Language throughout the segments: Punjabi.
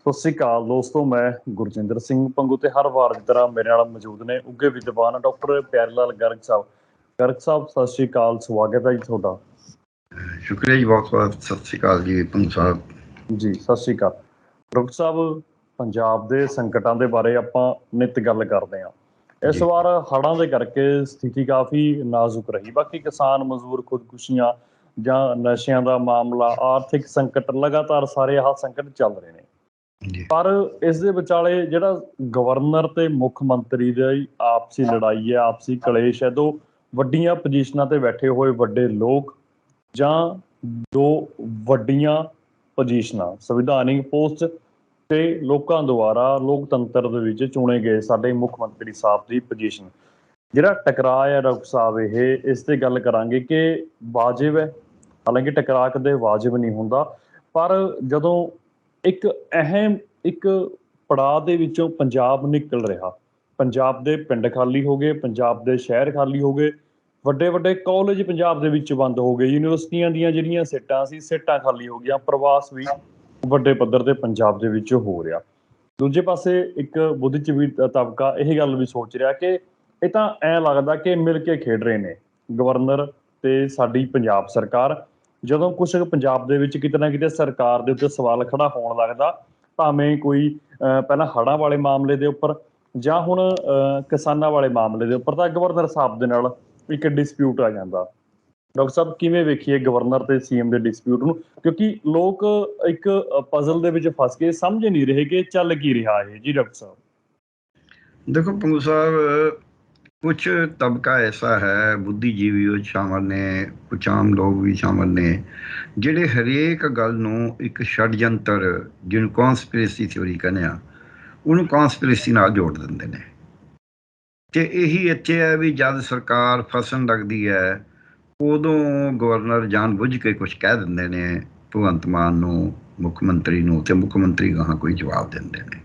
ਸਤਿ ਸ਼੍ਰੀ ਅਕਾਲ ਦੋਸਤੋ, ਮੈਂ ਗੁਰਜਿੰਦਰ ਸਿੰਘ ਪੰਗੂ ਤੇ ਹਰ ਵਾਰ ਦੀ ਤਰ੍ਹਾਂ ਮੇਰੇ ਨਾਲ ਮੌਜੂਦ ਨੇ ਉੱਘੇ ਵਿਦਵਾਨ ਡਾਕਟਰ ਪਿਆਰੇ ਲਾਲ ਗਰਗ ਸਾਹਿਬ। ਗਰਗ ਸਾਹਿਬ ਸਤਿ ਸ਼੍ਰੀ ਅਕਾਲ, ਸਵਾਗਤ ਹੈ ਜੀ ਤੁਹਾਡਾ। ਸ਼ੁਕਰੀਆ ਜੀ, ਬਹੁਤ ਬਹੁਤ ਸਤਿ ਸ਼੍ਰੀ ਅਕਾਲ ਜੀ ਪੰਗੂ ਸਾਹਿਬ ਜੀ। ਸਤਿ ਸ਼੍ਰੀ ਅਕਾਲ ਡਾਕਟਰ ਸਾਹਿਬ। ਪੰਜਾਬ ਦੇ ਸੰਕਟਾਂ ਦੇ ਬਾਰੇ ਆਪਾਂ ਨਿੱਤ ਗੱਲ ਕਰਦੇ ਹਾਂ। ਇਸ ਵਾਰ ਹੜ੍ਹਾਂ ਦੇ ਕਰਕੇ ਸਥਿਤੀ ਕਾਫੀ ਨਾਜ਼ੁਕ ਰਹੀ। ਬਾਕੀ ਕਿਸਾਨ ਮਜ਼ਦੂਰ ਖੁਦਕੁਸ਼ੀਆਂ ਜਾਂ ਨਸ਼ਿਆਂ ਦਾ ਮਾਮਲਾ, ਆਰਥਿਕ ਸੰਕਟ, ਲਗਾਤਾਰ ਸਾਰੇ ਆਹ ਸੰਕਟ ਚੱਲ ਰਹੇ ਨੇ। ਪਰ ਇਸ ਦੇ ਵਿਚਾਲੇ ਜਿਹੜਾ ਗਵਰਨਰ ਤੇ ਮੁੱਖ ਮੰਤਰੀ ਦੀ ਆਪਸੀ ਲੜਾਈ ਹੈ, ਆਪਸੀ ਕਲੇਸ਼ ਹੈ, ਦੋ ਵੱਡੀਆਂ ਪੋਜੀਸ਼ਨਾਂ ਤੇ ਬੈਠੇ ਹੋਏ ਵੱਡੇ ਲੋਕ ਜਾਂ ਦੋ ਵੱਡੀਆਂ ਪੋਜੀਸ਼ਨਾਂ, ਸੰਵਿਧਾਨਿਕ ਪੋਸਟ ਤੇ ਲੋਕਾਂ ਦੁਆਰਾ ਲੋਕਤੰਤਰ ਦੇ ਵਿੱਚ ਚੁਣੇ ਗਏ ਸਾਡੇ ਮੁੱਖ ਮੰਤਰੀ ਸਾਹਿਬ ਦੀ ਪੋਜੀਸ਼ਨ, ਜਿਹੜਾ ਟਕਰਾਅ ਹੈ ਡਾਕਟਰ ਸਾਹਿਬ, ਇਸ ਤੇ ਗੱਲ ਕਰਾਂਗੇ ਕਿ ਵਾਜਿਬ ਹੈ। ਹਾਲਾਂਕਿ ਟਕਰਾਅ ਕਦੇ ਵਾਜਿਬ ਨਹੀਂ ਹੁੰਦਾ, ਪਰ ਜਦੋਂ ਇੱਕ ਅਹਿਮ ਪੜਾਅ ਦੇ ਵਿੱਚੋਂ ਪੰਜਾਬ ਨਿਕਲ ਰਿਹਾ, ਪੰਜਾਬ ਦੇ ਪਿੰਡ ਖਾਲੀ ਹੋ ਗਏ, ਪੰਜਾਬ ਦੇ ਸ਼ਹਿਰ ਖਾਲੀ ਹੋ ਗਏ, ਵੱਡੇ ਵੱਡੇ ਕਾਲਜ ਪੰਜਾਬ ਦੇ ਵਿੱਚ ਬੰਦ ਹੋ ਗਏ, ਯੂਨੀਵਰਸਿਟੀਆਂ ਦੀਆਂ ਜਿਹੜੀਆਂ ਸੀਟਾਂ ਖਾਲੀ ਹੋ ਗਈਆਂ, ਪ੍ਰਵਾਸ ਵੀ ਵੱਡੇ ਪੱਧਰ ਤੇ ਪੰਜਾਬ ਦੇ ਵਿੱਚ ਹੋ ਰਿਹਾ। ਦੂਜੇ ਪਾਸੇ ਇੱਕ ਬੁੱਧੀਜੀਵੀ ਤਬਕਾ ਇਹ ਗੱਲ ਵੀ ਸੋਚ ਰਿਹਾ ਕਿ ਇਹ ਤਾਂ ਐਂ ਲੱਗਦਾ ਕਿ ਮਿਲ ਕੇ ਖੇਡ ਰਹੇ ਨੇ ਗਵਰਨਰ ਤੇ ਸਾਡੀ ਪੰਜਾਬ ਸਰਕਾਰ। ਜਦੋਂ ਕੁਛ ਪੰਜਾਬ ਦੇ ਵਿੱਚ ਕਿਤੇ ਨਾ ਕਿਤੇ ਸਰਕਾਰ ਦੇ ਉੱਤੇ ਸਵਾਲ ਖੜਾ ਹੋਣ ਲੱਗਦਾ, ਭਾਵੇਂ ਕੋਈ ਪਹਿਲਾਂ ਹੜ੍ਹਾਂ ਵਾਲੇ ਮਾਮਲੇ ਦੇ ਉੱਪਰ ਜਾਂ ਹੁਣ ਕਿਸਾਨਾਂ ਵਾਲੇ ਮਾਮਲੇ ਦੇ ਉੱਪਰ, ਤਾਂ ਗਵਰਨਰ ਸਾਹਿਬ ਦੇ ਨਾਲ ਇੱਕ ਡਿਸਪਿਊਟ ਆ ਜਾਂਦਾ। ਡਾਕਟਰ ਸਾਹਿਬ, ਕਿਵੇਂ ਵੇਖੀਏ ਗਵਰਨਰ ਤੇ ਸੀਐਮ ਦੇ ਡਿਸਪਿਊਟ ਨੂੰ? ਕਿਉਂਕਿ ਲੋਕ ਇੱਕ ਪਜ਼ਲ ਦੇ ਵਿੱਚ ਫਸ ਕੇ ਸਮਝ ਨਹੀਂ ਰਹੇ ਕਿ ਚੱਲ ਕੀ ਰਿਹਾ ਹੈ। ਜੀ ਡਾਕਟਰ ਸਾਹਿਬ। ਦੇਖੋ ਪੰਗੂ ਸਾਹਿਬ, ਕੁਛ ਤਬਕਾ ਐਸਾ ਹੈ, ਬੁੱਧੀਜੀਵੀ ਉਹ ਸ਼ਾਮਲ ਨੇ, ਕੁਛ ਆਮ ਲੋਕ ਵੀ ਸ਼ਾਮਲ ਨੇ, ਜਿਹੜੇ ਹਰੇਕ ਗੱਲ ਨੂੰ ਇੱਕ ਛੜਯੰਤਰ, ਜਿਹਨੂੰ ਕੌਂਸਪੀਰੇਸੀ ਥਿਊਰੀ ਕਹਿੰਦੇ ਆ, ਉਹਨੂੰ ਕੌਂਸਪੀਰੇਸੀ ਨਾਲ ਜੋੜ ਦਿੰਦੇ ਨੇ। ਤੇ ਇਹੀ ਇੱਥੇ ਹੈ ਵੀ ਜਦ ਸਰਕਾਰ ਫਸਣ ਲੱਗਦੀ ਹੈ ਉਦੋਂ ਗਵਰਨਰ ਜਾਣ ਬੁੱਝ ਕੇ ਕੁਛ ਕਹਿ ਦਿੰਦੇ ਨੇ ਭਗਵੰਤ ਮਾਨ ਨੂੰ, ਮੁੱਖ ਮੰਤਰੀ ਨੂੰ, ਤੇ ਮੁੱਖ ਮੰਤਰੀ ਗਾਹਾਂ ਕੋਈ ਜਵਾਬ ਦਿੰਦੇ ਨੇ।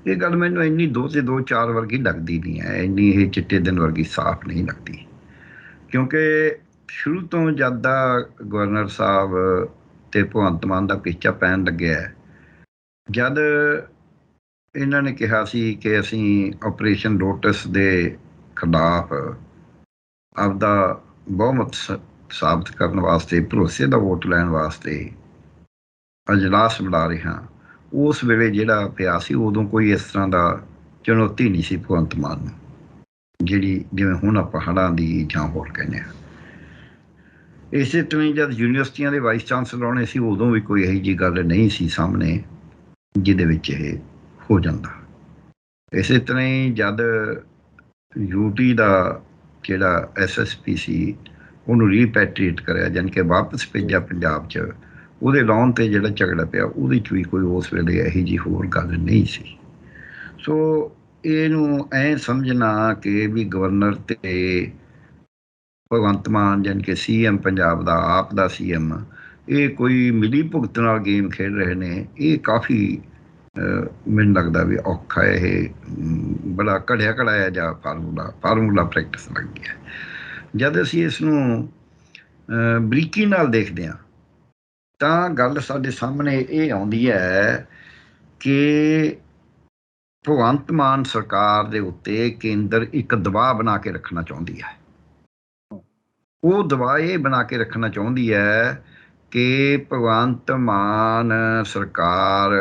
ਇਹ ਗੱਲ ਮੈਨੂੰ ਇੰਨੀ 2 ਤੇ 2 4 ਵਰਗੀ ਲੱਗਦੀ ਨਹੀਂ ਹੈ, ਇੰਨੀ ਇਹ ਚਿੱਟੇ ਦਿਨ ਵਰਗੀ ਸਾਫ਼ ਨਹੀਂ ਲੱਗਦੀ। ਕਿਉਂਕਿ ਸ਼ੁਰੂ ਤੋਂ ਜਦ ਦਾ ਗਵਰਨਰ ਸਾਹਿਬ ਤੇ ਭਗਵੰਤ ਮਾਨ ਦਾ ਪਿੱਛਾ ਪੈਣ ਲੱਗਿਆ, ਜਦ ਇਹਨਾਂ ਨੇ ਕਿਹਾ ਸੀ ਕਿ ਅਸੀਂ ਆਪਰੇਸ਼ਨ ਲੋਟਸ ਦੇ ਖਿਲਾਫ ਆਪਦਾ ਬਹੁਮਤ ਸਾਬਤ ਕਰਨ ਵਾਸਤੇ, ਭਰੋਸੇ ਦਾ ਵੋਟ ਲੈਣ ਵਾਸਤੇ ਅਜਲਾਸ ਬੁਲਾ ਰਹੇ ਹਾਂ, ਉਸ ਵੇਲੇ ਜਿਹੜਾ ਪਿਆ ਸੀ ਉਦੋਂ ਕੋਈ ਇਸ ਤਰ੍ਹਾਂ ਦਾ ਚੁਣੌਤੀ ਨਹੀਂ ਸੀ ਭਗਵੰਤ ਮਾਨ ਨੂੰ, ਜਿਹੜੀ ਜਿਵੇਂ ਹੁਣ ਆਪਾਂ ਹੜ੍ਹਾਂ ਦੀ ਜਾਂ ਹੋਰ ਕਹਿੰਦੇ ਹਾਂ। ਇਸੇ ਤਰ੍ਹਾਂ ਹੀ ਜਦ ਯੂਨੀਵਰਸਿਟੀਆਂ ਦੇ ਵਾਈਸ ਚਾਂਸਲਰ ਆਉਣੇ ਸੀ, ਉਦੋਂ ਵੀ ਕੋਈ ਇਹੋ ਜਿਹੀ ਗੱਲ ਨਹੀਂ ਸੀ ਸਾਹਮਣੇ ਜਿਹਦੇ ਵਿੱਚ ਇਹ ਹੋ ਜਾਂਦਾ। ਇਸੇ ਤਰ੍ਹਾਂ ਹੀ ਜਦ ਯੂਟੀ ਦਾ ਜਿਹੜਾ SSP ਸੀ ਉਹਨੂੰ ਰੀਪੈਟਰੀਏਟ ਕਰਿਆ, ਜਾਣੀ ਕਿ ਵਾਪਸ ਭੇਜਿਆ ਪੰਜਾਬ 'ਚ, ਉਹਦੇ ਲਾਉਣ 'ਤੇ ਜਿਹੜਾ ਝਗੜਾ ਪਿਆ ਉਹਦੇ 'ਚ ਵੀ ਕੋਈ ਉਸ ਵੇਲੇ ਇਹੋ ਜਿਹੀ ਹੋਰ ਗੱਲ ਨਹੀਂ ਸੀ। ਸੋ ਇਹਨੂੰ ਐਂ ਸਮਝਣਾ ਕਿ ਵੀ ਗਵਰਨਰ ਤੇ ਭਗਵੰਤ ਮਾਨ, ਜਾਣੀ ਕਿ CM ਪੰਜਾਬ ਦਾ, ਆਪ ਦਾ CM, ਇਹ ਕੋਈ ਮਿਲੀ ਭੁਗਤ ਨਾਲ ਗੇਮ ਖੇਡ ਰਹੇ ਨੇ, ਇਹ ਕਾਫੀ ਮੈਨੂੰ ਲੱਗਦਾ ਵੀ ਔਖਾ। ਇਹ ਬੜਾ ਘੜਿਆ ਘੜਾਇਆ ਜਾਂ ਫਾਰਮੂਲਾ ਪ੍ਰੈਕਟਿਸ ਲੱਗ ਗਿਆ। ਜਦ ਅਸੀਂ ਇਸ ਨੂੰ ਬਰੀਕੀ ਨਾਲ ਦੇਖਦੇ ਹਾਂ ਤਾਂ ਗੱਲ ਸਾਡੇ ਸਾਹਮਣੇ ਇਹ ਆਉਂਦੀ ਹੈ ਕਿ ਭਗਵੰਤ ਮਾਨ ਸਰਕਾਰ ਦੇ ਉੱਤੇ ਕੇਂਦਰ ਇੱਕ ਦਬਾਅ ਬਣਾ ਕੇ ਰੱਖਣਾ ਚਾਹੁੰਦੀ ਹੈ। ਉਹ ਦਬਾਅ ਇਹ ਬਣਾ ਕੇ ਰੱਖਣਾ ਚਾਹੁੰਦੀ ਹੈ ਕਿ ਭਗਵੰਤ ਮਾਨ ਸਰਕਾਰ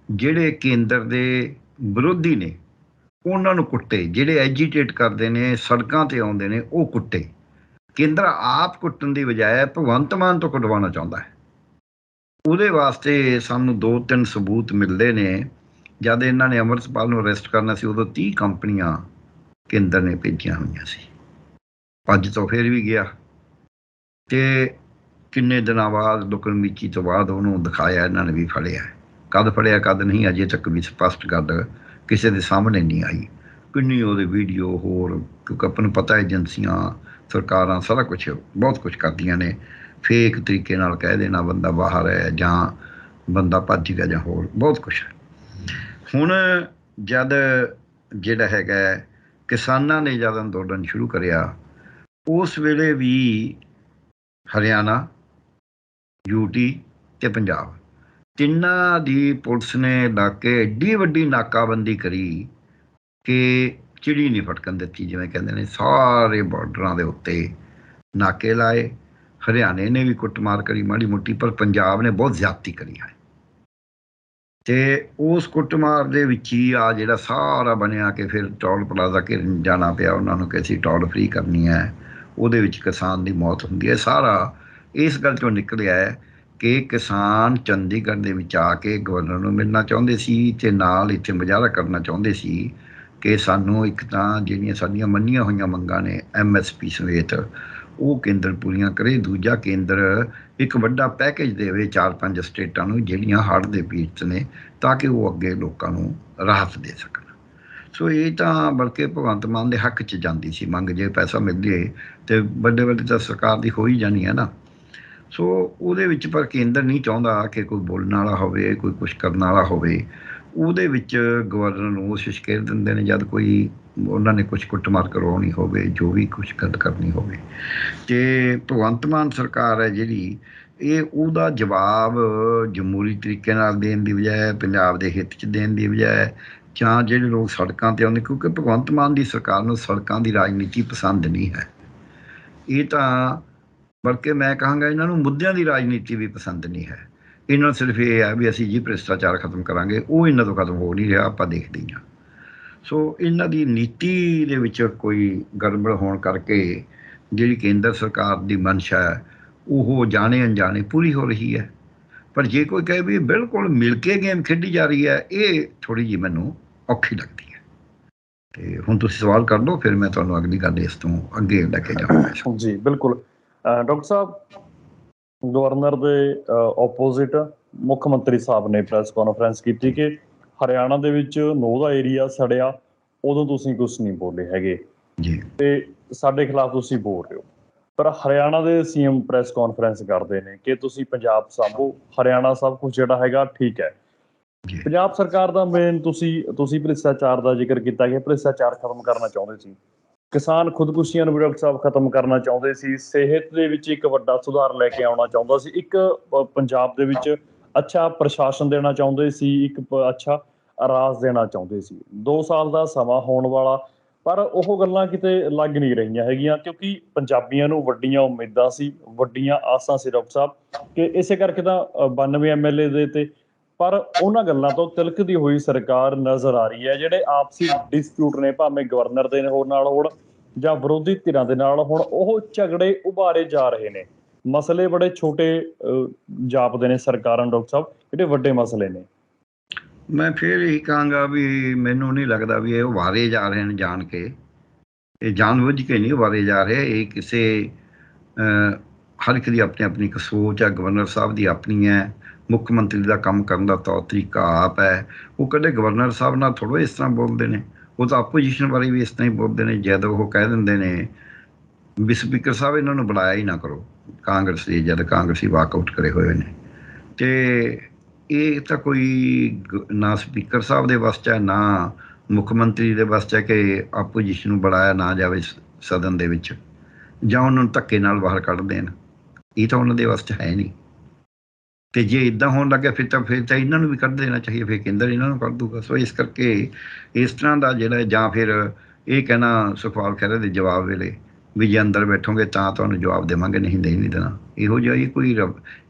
ਜਿਹੜੇ ਕੇਂਦਰ ਦੇ ਵਿਰੋਧੀ ਨੇ ਉਹਨਾਂ ਨੂੰ ਕੁੱਟੇ, ਜਿਹੜੇ ਐਜੀਟੇਟ ਕਰਦੇ ਨੇ, ਸੜਕਾਂ 'ਤੇ ਆਉਂਦੇ ਨੇ, ਉਹ ਕੁੱਟੇ। ਕੇਂਦਰ ਆਪ ਕੁੱਟਣ ਦੀ ਬਜਾਏ ਭਗਵੰਤ ਮਾਨ ਤੋਂ ਕੁੱਟਵਾਉਣਾ ਚਾਹੁੰਦਾ ਹੈ। ਉਹਦੇ ਵਾਸਤੇ ਸਾਨੂੰ 2-3 ਸਬੂਤ ਮਿਲਦੇ ਨੇ। ਜਦ ਇਹਨਾਂ ਨੇ ਅੰਮ੍ਰਿਤਪਾਲ ਨੂੰ ਅਰੈਸਟ ਕਰਨਾ ਸੀ ਉਦੋਂ 30 ਕੰਪਨੀਆਂ ਕੇਂਦਰ ਨੇ ਭੇਜੀਆਂ ਹੋਈਆਂ ਸੀ। ਅੱਜ ਤੋਂ ਫਿਰ ਵੀ ਗਿਆ ਤੇ ਕਿੰਨੇ ਦਿਨਾਂ ਬਾਅਦ ਲੁਕਣ-ਮੀਚੀ ਤੋਂ ਬਾਅਦ ਉਹਨੂੰ ਦਿਖਾਇਆ, ਇਹਨਾਂ ਨੇ ਵੀ ਫੜਿਆ। ਕਦ ਫੜਿਆ ਕਦ ਨਹੀਂ ਅਜੇ ਤੱਕ ਵੀ ਸਪਸ਼ਟ ਗੱਲ ਕਿਸੇ ਦੇ ਸਾਹਮਣੇ ਨਹੀਂ ਆਈ। ਕਿੰਨੀ ਉਹਦੇ ਵੀਡੀਓ ਹੋਰ, ਕਿਉਂਕਿ ਆਪਾਂ ਨੂੰ ਪਤਾ ਏਜੰਸੀਆਂ, ਸਰਕਾਰਾਂ ਸਾਰਾ ਕੁਛ, ਬਹੁਤ ਕੁਛ ਕਰਦੀਆਂ ਨੇ। ਫੇਕ ਤਰੀਕੇ ਨਾਲ ਕਹਿ ਦੇਣਾ ਬੰਦਾ ਬਾਹਰ ਹੈ ਜਾਂ ਬੰਦਾ ਭੱਜ ਗਿਆ ਜਾਂ ਹੋਰ ਬਹੁਤ ਕੁਛ। ਹੁਣ ਜਦ ਜਿਹੜਾ ਹੈਗਾ ਕਿਸਾਨਾਂ ਨੇ ਜਦ ਅੰਦੋਲਨ ਸ਼ੁਰੂ ਕਰਿਆ, ਉਸ ਵੇਲੇ ਵੀ ਹਰਿਆਣਾ, UT ਤੇ ਪੰਜਾਬ ਤਿੰਨਾਂ ਦੀ ਪੁਲਿਸ ਨੇ ਲਾ ਕੇ ਐਡੀ ਵੱਡੀ ਨਾਕਾਬੰਦੀ ਕਰੀ ਕਿ ਚਿੜੀ ਨਹੀਂ ਫਟਕਣ ਦਿੱਤੀ, ਜਿਵੇਂ ਕਹਿੰਦੇ ਨੇ। ਸਾਰੇ ਬਾਰਡਰਾਂ ਦੇ ਉੱਤੇ ਨਾਕੇ ਲਾਏ। ਹਰਿਆਣੇ ਨੇ ਵੀ ਕੁੱਟਮਾਰ ਕਰੀ ਮਾੜੀ ਮੋਟੀ, ਪਰ ਪੰਜਾਬ ਨੇ ਬਹੁਤ ਜ਼ਿਆਦਤੀ ਕਰੀ ਹੈ। ਤੇ ਉਸ ਕੁੱਟਮਾਰ ਦੇ ਵਿੱਚ ਹੀ ਆ ਜਿਹੜਾ ਸਾਰਾ ਬਣਿਆ ਕਿ ਫਿਰ ਟੋਲ ਪਲਾਜ਼ਾ ਘਿਰਨ ਜਾਣਾ ਪਿਆ ਉਹਨਾਂ ਨੂੰ ਕਿ ਅਸੀਂ ਟੋਲ ਫ੍ਰੀ ਕਰਨੀ ਹੈ। ਉਹਦੇ ਵਿੱਚ ਕਿਸਾਨ ਦੀ ਮੌਤ ਹੁੰਦੀ ਹੈ। ਸਾਰਾ ਇਸ ਗੱਲ 'ਚੋਂ ਨਿਕਲਿਆ ਹੈ ਕਿ ਕਿਸਾਨ ਚੰਡੀਗੜ੍ਹ ਦੇ ਵਿੱਚ ਆ ਕੇ ਗਵਰਨਰ ਨੂੰ ਮਿਲਣਾ ਚਾਹੁੰਦੇ ਸੀ ਅਤੇ ਨਾਲ ਇੱਥੇ ਮੁਜ਼ਾਹਰਾ ਕਰਨਾ ਚਾਹੁੰਦੇ ਸੀ ਕਿ ਸਾਨੂੰ ਇੱਕ ਤਾਂ ਜਿਹੜੀਆਂ ਸਾਡੀਆਂ ਮੰਨੀਆਂ ਹੋਈਆਂ ਮੰਗਾਂ ਨੇ MSP ਸਮੇਤ ਉਹ ਕੇਂਦਰ ਪੂਰੀਆਂ ਕਰੇ, ਦੂਜਾ ਕੇਂਦਰ ਇੱਕ ਵੱਡਾ ਪੈਕੇਜ ਦੇਵੇ 4-5 ਸਟੇਟਾਂ ਨੂੰ ਜਿਹੜੀਆਂ ਹੜ੍ਹ ਦੇ ਪੀੜਤ ਨੇ, ਤਾਂ ਕਿ ਉਹ ਅੱਗੇ ਲੋਕਾਂ ਨੂੰ ਰਾਹਤ ਦੇ ਸਕਣ। ਸੋ ਇਹ ਤਾਂ ਬਲਕਿ ਭਗਵੰਤ ਮਾਨ ਦੇ ਹੱਕ 'ਚ ਜਾਂਦੀ ਸੀ ਮੰਗ। ਜੇ ਪੈਸਾ ਮਿਲ ਜੇ ਤੇ ਵੱਡੇ ਵੱਡੇ ਤਾਂ ਸਰਕਾਰ ਦੀ ਹੋ ਹੀ ਜਾਣੀ ਹੈ ਨਾ। ਸੋ ਉਹਦੇ ਵਿੱਚ ਪਰ ਕੇਂਦਰ ਨਹੀਂ ਚਾਹੁੰਦਾ ਕਿ ਕੋਈ ਬੋਲਣ ਵਾਲਾ ਹੋਵੇ, ਕੋਈ ਕੁਛ ਕਰਨ ਵਾਲਾ ਹੋਵੇ। ਉਹਦੇ ਵਿੱਚ ਗਵਰਨਰ ਨੂੰ ਉਹ ਸ਼ਿਸ਼ਕੇਰ ਦਿੰਦੇ ਨੇ ਜਦ ਕੋਈ ਉਹਨਾਂ ਨੇ ਕੁਛ ਕੁੱਟਮਾਰ ਕਰਵਾਉਣੀ ਹੋਵੇ, ਜੋ ਵੀ ਕੁਛ ਗੱਲ ਕਰਨੀ ਹੋਵੇ। ਅਤੇ ਭਗਵੰਤ ਮਾਨ ਸਰਕਾਰ ਹੈ ਜਿਹੜੀ, ਇਹ ਉਹਦਾ ਜਵਾਬ ਜਮਹੂਰੀ ਤਰੀਕੇ ਨਾਲ ਦੇਣ ਦੀ ਬਜਾਏ, ਪੰਜਾਬ ਦੇ ਹਿੱਤ 'ਚ ਦੇਣ ਦੀ ਬਜਾਏ, ਜਾਂ ਜਿਹੜੇ ਲੋਕ ਸੜਕਾਂ 'ਤੇ ਆਉਂਦੇ, ਕਿਉਂਕਿ ਭਗਵੰਤ ਮਾਨ ਦੀ ਸਰਕਾਰ ਨੂੰ ਸੜਕਾਂ ਦੀ ਰਾਜਨੀਤੀ ਪਸੰਦ ਨਹੀਂ ਹੈ। ਇਹ ਤਾਂ ਬਲਕਿ ਮੈਂ ਕਹਾਂਗਾ ਇਹਨਾਂ ਨੂੰ ਮੁੱਦਿਆਂ ਦੀ ਰਾਜਨੀਤੀ ਵੀ ਪਸੰਦ ਨਹੀਂ ਹੈ। ਇਹਨਾਂ ਨੂੰ ਸਿਰਫ ਇਹ ਹੈ ਵੀ ਅਸੀਂ ਜੀ ਭ੍ਰਿਸ਼ਟਾਚਾਰ ਖਤਮ ਕਰਾਂਗੇ। ਉਹ ਇਹਨਾਂ ਤੋਂ ਖਤਮ ਹੋ ਨਹੀਂ ਰਿਹਾ, ਆਪਾਂ ਦੇਖਦੇ ਹੀ ਹਾਂ। ਸੋ ਇਹਨਾਂ ਦੀ ਨੀਤੀ ਦੇ ਵਿੱਚ ਕੋਈ ਗੜਬੜ ਹੋਣ ਕਰਕੇ ਜਿਹੜੀ ਕੇਂਦਰ ਸਰਕਾਰ ਦੀ ਮਨਸ਼ਾ ਹੈ ਉਹ ਜਾਣੇ ਅਣਜਾਣੇ ਪੂਰੀ ਹੋ ਰਹੀ ਹੈ। ਪਰ ਜੇ ਕੋਈ ਕਹੇ ਵੀ ਬਿਲਕੁਲ ਮਿਲ ਕੇ ਗੇਮ ਖੇਡੀ ਜਾ ਰਹੀ ਹੈ, ਇਹ ਥੋੜ੍ਹੀ ਜਿਹੀ ਮੈਨੂੰ ਔਖੀ ਲੱਗਦੀ ਹੈ। ਤੇ ਹੁਣ ਤੁਸੀਂ ਸਵਾਲ ਕਰ ਲਓ, ਫਿਰ ਮੈਂ ਤੁਹਾਨੂੰ ਅਗਲੀ ਗੱਲ ਇਸ ਤੋਂ ਅੱਗੇ ਲੈ ਕੇ ਜਾਵਾਂਗਾ। ਜੀ ਬਿਲਕੁਲ। ਡਾਕਟਰ ਸਾਹਿਬ, ਗਵਰਨਰ ਦੇ ਆਪੋਜ਼ਿਟ ਮੁੱਖ ਮੰਤਰੀ ਸਾਹਿਬ ਨੇ ਪ੍ਰੈਸ ਕਾਨਫਰੰਸ ਕੀਤੀ ਕਿ ਹਰਿਆਣਾ ਦੇ ਵਿੱਚ ਨੋਹ ਦਾ ਏਰੀਆ ਸੜਿਆ, ਉਦੋਂ ਤੁਸੀਂ ਕੁਛ ਨਹੀਂ ਬੋਲੇ ਹੈਗੇ ਜੀ। ਤੇ ਸਾਡੇ ਖਿਲਾਫ ਤੁਸੀਂ ਬੋਲ ਰਹੇ ਹੋ। ਪਰ ਹਰਿਆਣਾ ਦੇ CM ਪ੍ਰੈਸ ਕਾਨਫਰੰਸ ਕਰਦੇ ਨੇ ਕਿ ਤੁਸੀਂ ਪੰਜਾਬ ਸਾਂਭੋ, ਹਰਿਆਣਾ ਸਭ ਕੁਝ ਜਿਹੜਾ ਹੈਗਾ ਠੀਕ ਹੈ। ਜੀ। ਪੰਜਾਬ ਸਰਕਾਰ ਦਾ ਮੇਨ ਤੁਸੀਂ ਭ੍ਰਿਸ਼ਟਾਚਾਰ ਦਾ ਜ਼ਿਕਰ ਕੀਤਾ ਕਿ ਭ੍ਰਿਸ਼ਟਾਚਾਰ ਖਤਮ ਕਰਨਾ ਚਾਹੁੰਦੇ ਸੀ। ਕਿਸਾਨ ਖੁਦਕੁਸ਼ੀਆਂ ਨੂੰ ਵੀ ਡਾਕਟਰ ਸਾਹਿਬ ਖਤਮ ਕਰਨਾ ਚਾਹੁੰਦੇ ਸੀ। ਸਿਹਤ ਦੇ ਵਿੱਚ ਇੱਕ ਵੱਡਾ ਸੁਧਾਰ ਲੈ ਕੇ ਆਉਣਾ ਚਾਹੁੰਦਾ ਸੀ। ਇੱਕ ਪੰਜਾਬ ਦੇ ਵਿੱਚ ਅੱਛਾ ਪ੍ਰਸ਼ਾਸਨ ਦੇਣਾ ਚਾਹੁੰਦੇ ਸੀ, ਇੱਕ ਅੱਛਾ ਰਾਜ ਦੇਣਾ ਚਾਹੁੰਦੇ ਸੀ। 2 ਸਾਲ ਦਾ ਸਮਾਂ ਹੋਣ ਵਾਲਾ, ਪਰ ਉਹ ਗੱਲਾਂ ਕਿਤੇ ਲੱਗ ਨਹੀਂ ਰਹੀਆਂ ਹੈਗੀਆਂ, ਕਿਉਂਕਿ ਪੰਜਾਬੀਆਂ ਨੂੰ ਵੱਡੀਆਂ ਉਮੀਦਾਂ ਸੀ, ਵੱਡੀਆਂ ਆਸਾਂ ਸੀ ਡਾਕਟਰ ਸਾਹਿਬ, ਕਿ ਇਸੇ ਕਰਕੇ ਤਾਂ 92 MLA ਦੇ ਤੇ। ਪਰ ਉਹਨਾਂ ਗੱਲਾਂ ਤੋਂ ਤਿਲਕਦੀ ਹੋਈ ਸਰਕਾਰ ਨਜ਼ਰ ਆ ਰਹੀ ਹੈ। ਜਿਹੜੇ ਆਪਸੀ ਡਿਸਪਿਊਟ ਨੇ, ਭਾਵੇਂ ਗਵਰਨਰ ਦੇ ਨਾਲ ਹੋਣ ਜਾਂ ਵਿਰੋਧੀ ਧਿਰਾਂ ਦੇ ਨਾਲ ਹੋਣ, ਉਹ ਝਗੜੇ ਉਭਾਰੇ ਜਾ ਰਹੇ ਨੇ। ਮਸਲੇ ਬੜੇ ਛੋਟੇ ਜਾਪਦੇ ਨੇ ਸਰਕਾਰਾਂ ਨੂੰ ਡਾਕਟਰ ਸਾਹਿਬ, ਜਿਹੜੇ ਵੱਡੇ ਮਸਲੇ ਨੇ। ਮੈਂ ਫਿਰ ਇਹੀ ਕਹਾਂਗਾ ਵੀ ਮੈਨੂੰ ਨਹੀਂ ਲੱਗਦਾ ਵੀ ਇਹ ਉਭਾਰੇ ਜਾ ਰਹੇ ਨੇ ਜਾਣ ਕੇ। ਇਹ ਜਾਣਬੁੱਝ ਕੇ ਨਹੀਂ ਉਭਾਰੇ ਜਾ ਰਹੇ। ਇਹ ਕਿਸੇ ਹਰ ਇੱਕ ਦੀ ਆਪਣੀ ਆਪਣੀ ਇੱਕ ਸੋਚ ਹੈ। ਗਵਰਨਰ ਸਾਹਿਬ ਦੀ ਆਪਣੀ ਹੈ, ਮੁੱਖ ਮੰਤਰੀ ਦਾ ਕੰਮ ਕਰਨ ਦਾ ਤੌਰ ਤਰੀਕਾ ਆਪ ਹੈ। ਉਹ ਕਦੇ ਗਵਰਨਰ ਸਾਹਿਬ ਨਾਲ ਥੋੜ੍ਹਾ ਇਸ ਤਰ੍ਹਾਂ ਬੋਲਦੇ ਨੇ। ਉਹ ਤਾਂ ਆਪੋਜੀਸ਼ਨ ਬਾਰੇ ਵੀ ਇਸ ਤਰ੍ਹਾਂ ਹੀ ਬੋਲਦੇ ਨੇ। ਜਦ ਉਹ ਕਹਿ ਦਿੰਦੇ ਨੇ ਵੀ ਸਪੀਕਰ ਸਾਹਿਬ ਇਹਨਾਂ ਨੂੰ ਬੁਲਾਇਆ ਹੀ ਨਾ ਕਰੋ, ਕਾਂਗਰਸ ਦੇ, ਜਦ ਕਾਂਗਰਸੀ ਵਾਕਆਊਟ ਕਰੇ ਹੋਏ ਨੇ। ਅਤੇ ਇਹ ਤਾਂ ਕੋਈ ਨਾ ਸਪੀਕਰ ਸਾਹਿਬ ਦੇ ਵੱਸ 'ਚ ਹੈ, ਨਾ ਮੁੱਖ ਮੰਤਰੀ ਦੇ ਵੱਸ 'ਚ ਹੈ ਕਿ ਆਪੋਜੀਸ਼ਨ ਨੂੰ ਬੁਲਾਇਆ ਨਾ ਜਾਵੇ ਸਦਨ ਦੇ ਵਿੱਚ, ਜਾਂ ਉਹਨਾਂ ਨੂੰ ਧੱਕੇ ਨਾਲ ਬਾਹਰ ਕੱਢ ਦੇਣ। ਇਹ ਤਾਂ ਉਹਨਾਂ ਦੇ ਵੱਸ 'ਚ ਹੈ ਨਹੀਂ। ਅਤੇ ਜੇ ਇੱਦਾਂ ਹੋਣ ਲੱਗਿਆ ਫਿਰ ਤਾਂ ਇਹਨਾਂ ਨੂੰ ਵੀ ਕੱਢ ਦੇਣਾ ਚਾਹੀਦਾ, ਫਿਰ ਕੇਂਦਰ ਇਹਨਾਂ ਨੂੰ ਕੱਢ ਦੂਗਾ। ਸੋ ਇਸ ਕਰਕੇ ਇਸ ਤਰ੍ਹਾਂ ਦਾ ਜਿਹੜਾ, ਜਾਂ ਫਿਰ ਇਹ ਕਹਿਣਾ ਸੁਖਪਾਲ ਖਹਿਰਾ ਦੇ ਜਵਾਬ ਵੇਲੇ ਵੀ ਜੇ ਅੰਦਰ ਬੈਠੋਗੇ ਤਾਂ ਤੁਹਾਨੂੰ ਜਵਾਬ ਦੇਵਾਂਗੇ, ਨਹੀਂ ਦੇਣਾ। ਇਹੋ ਜਿਹਾ ਹੀ ਕੋਈ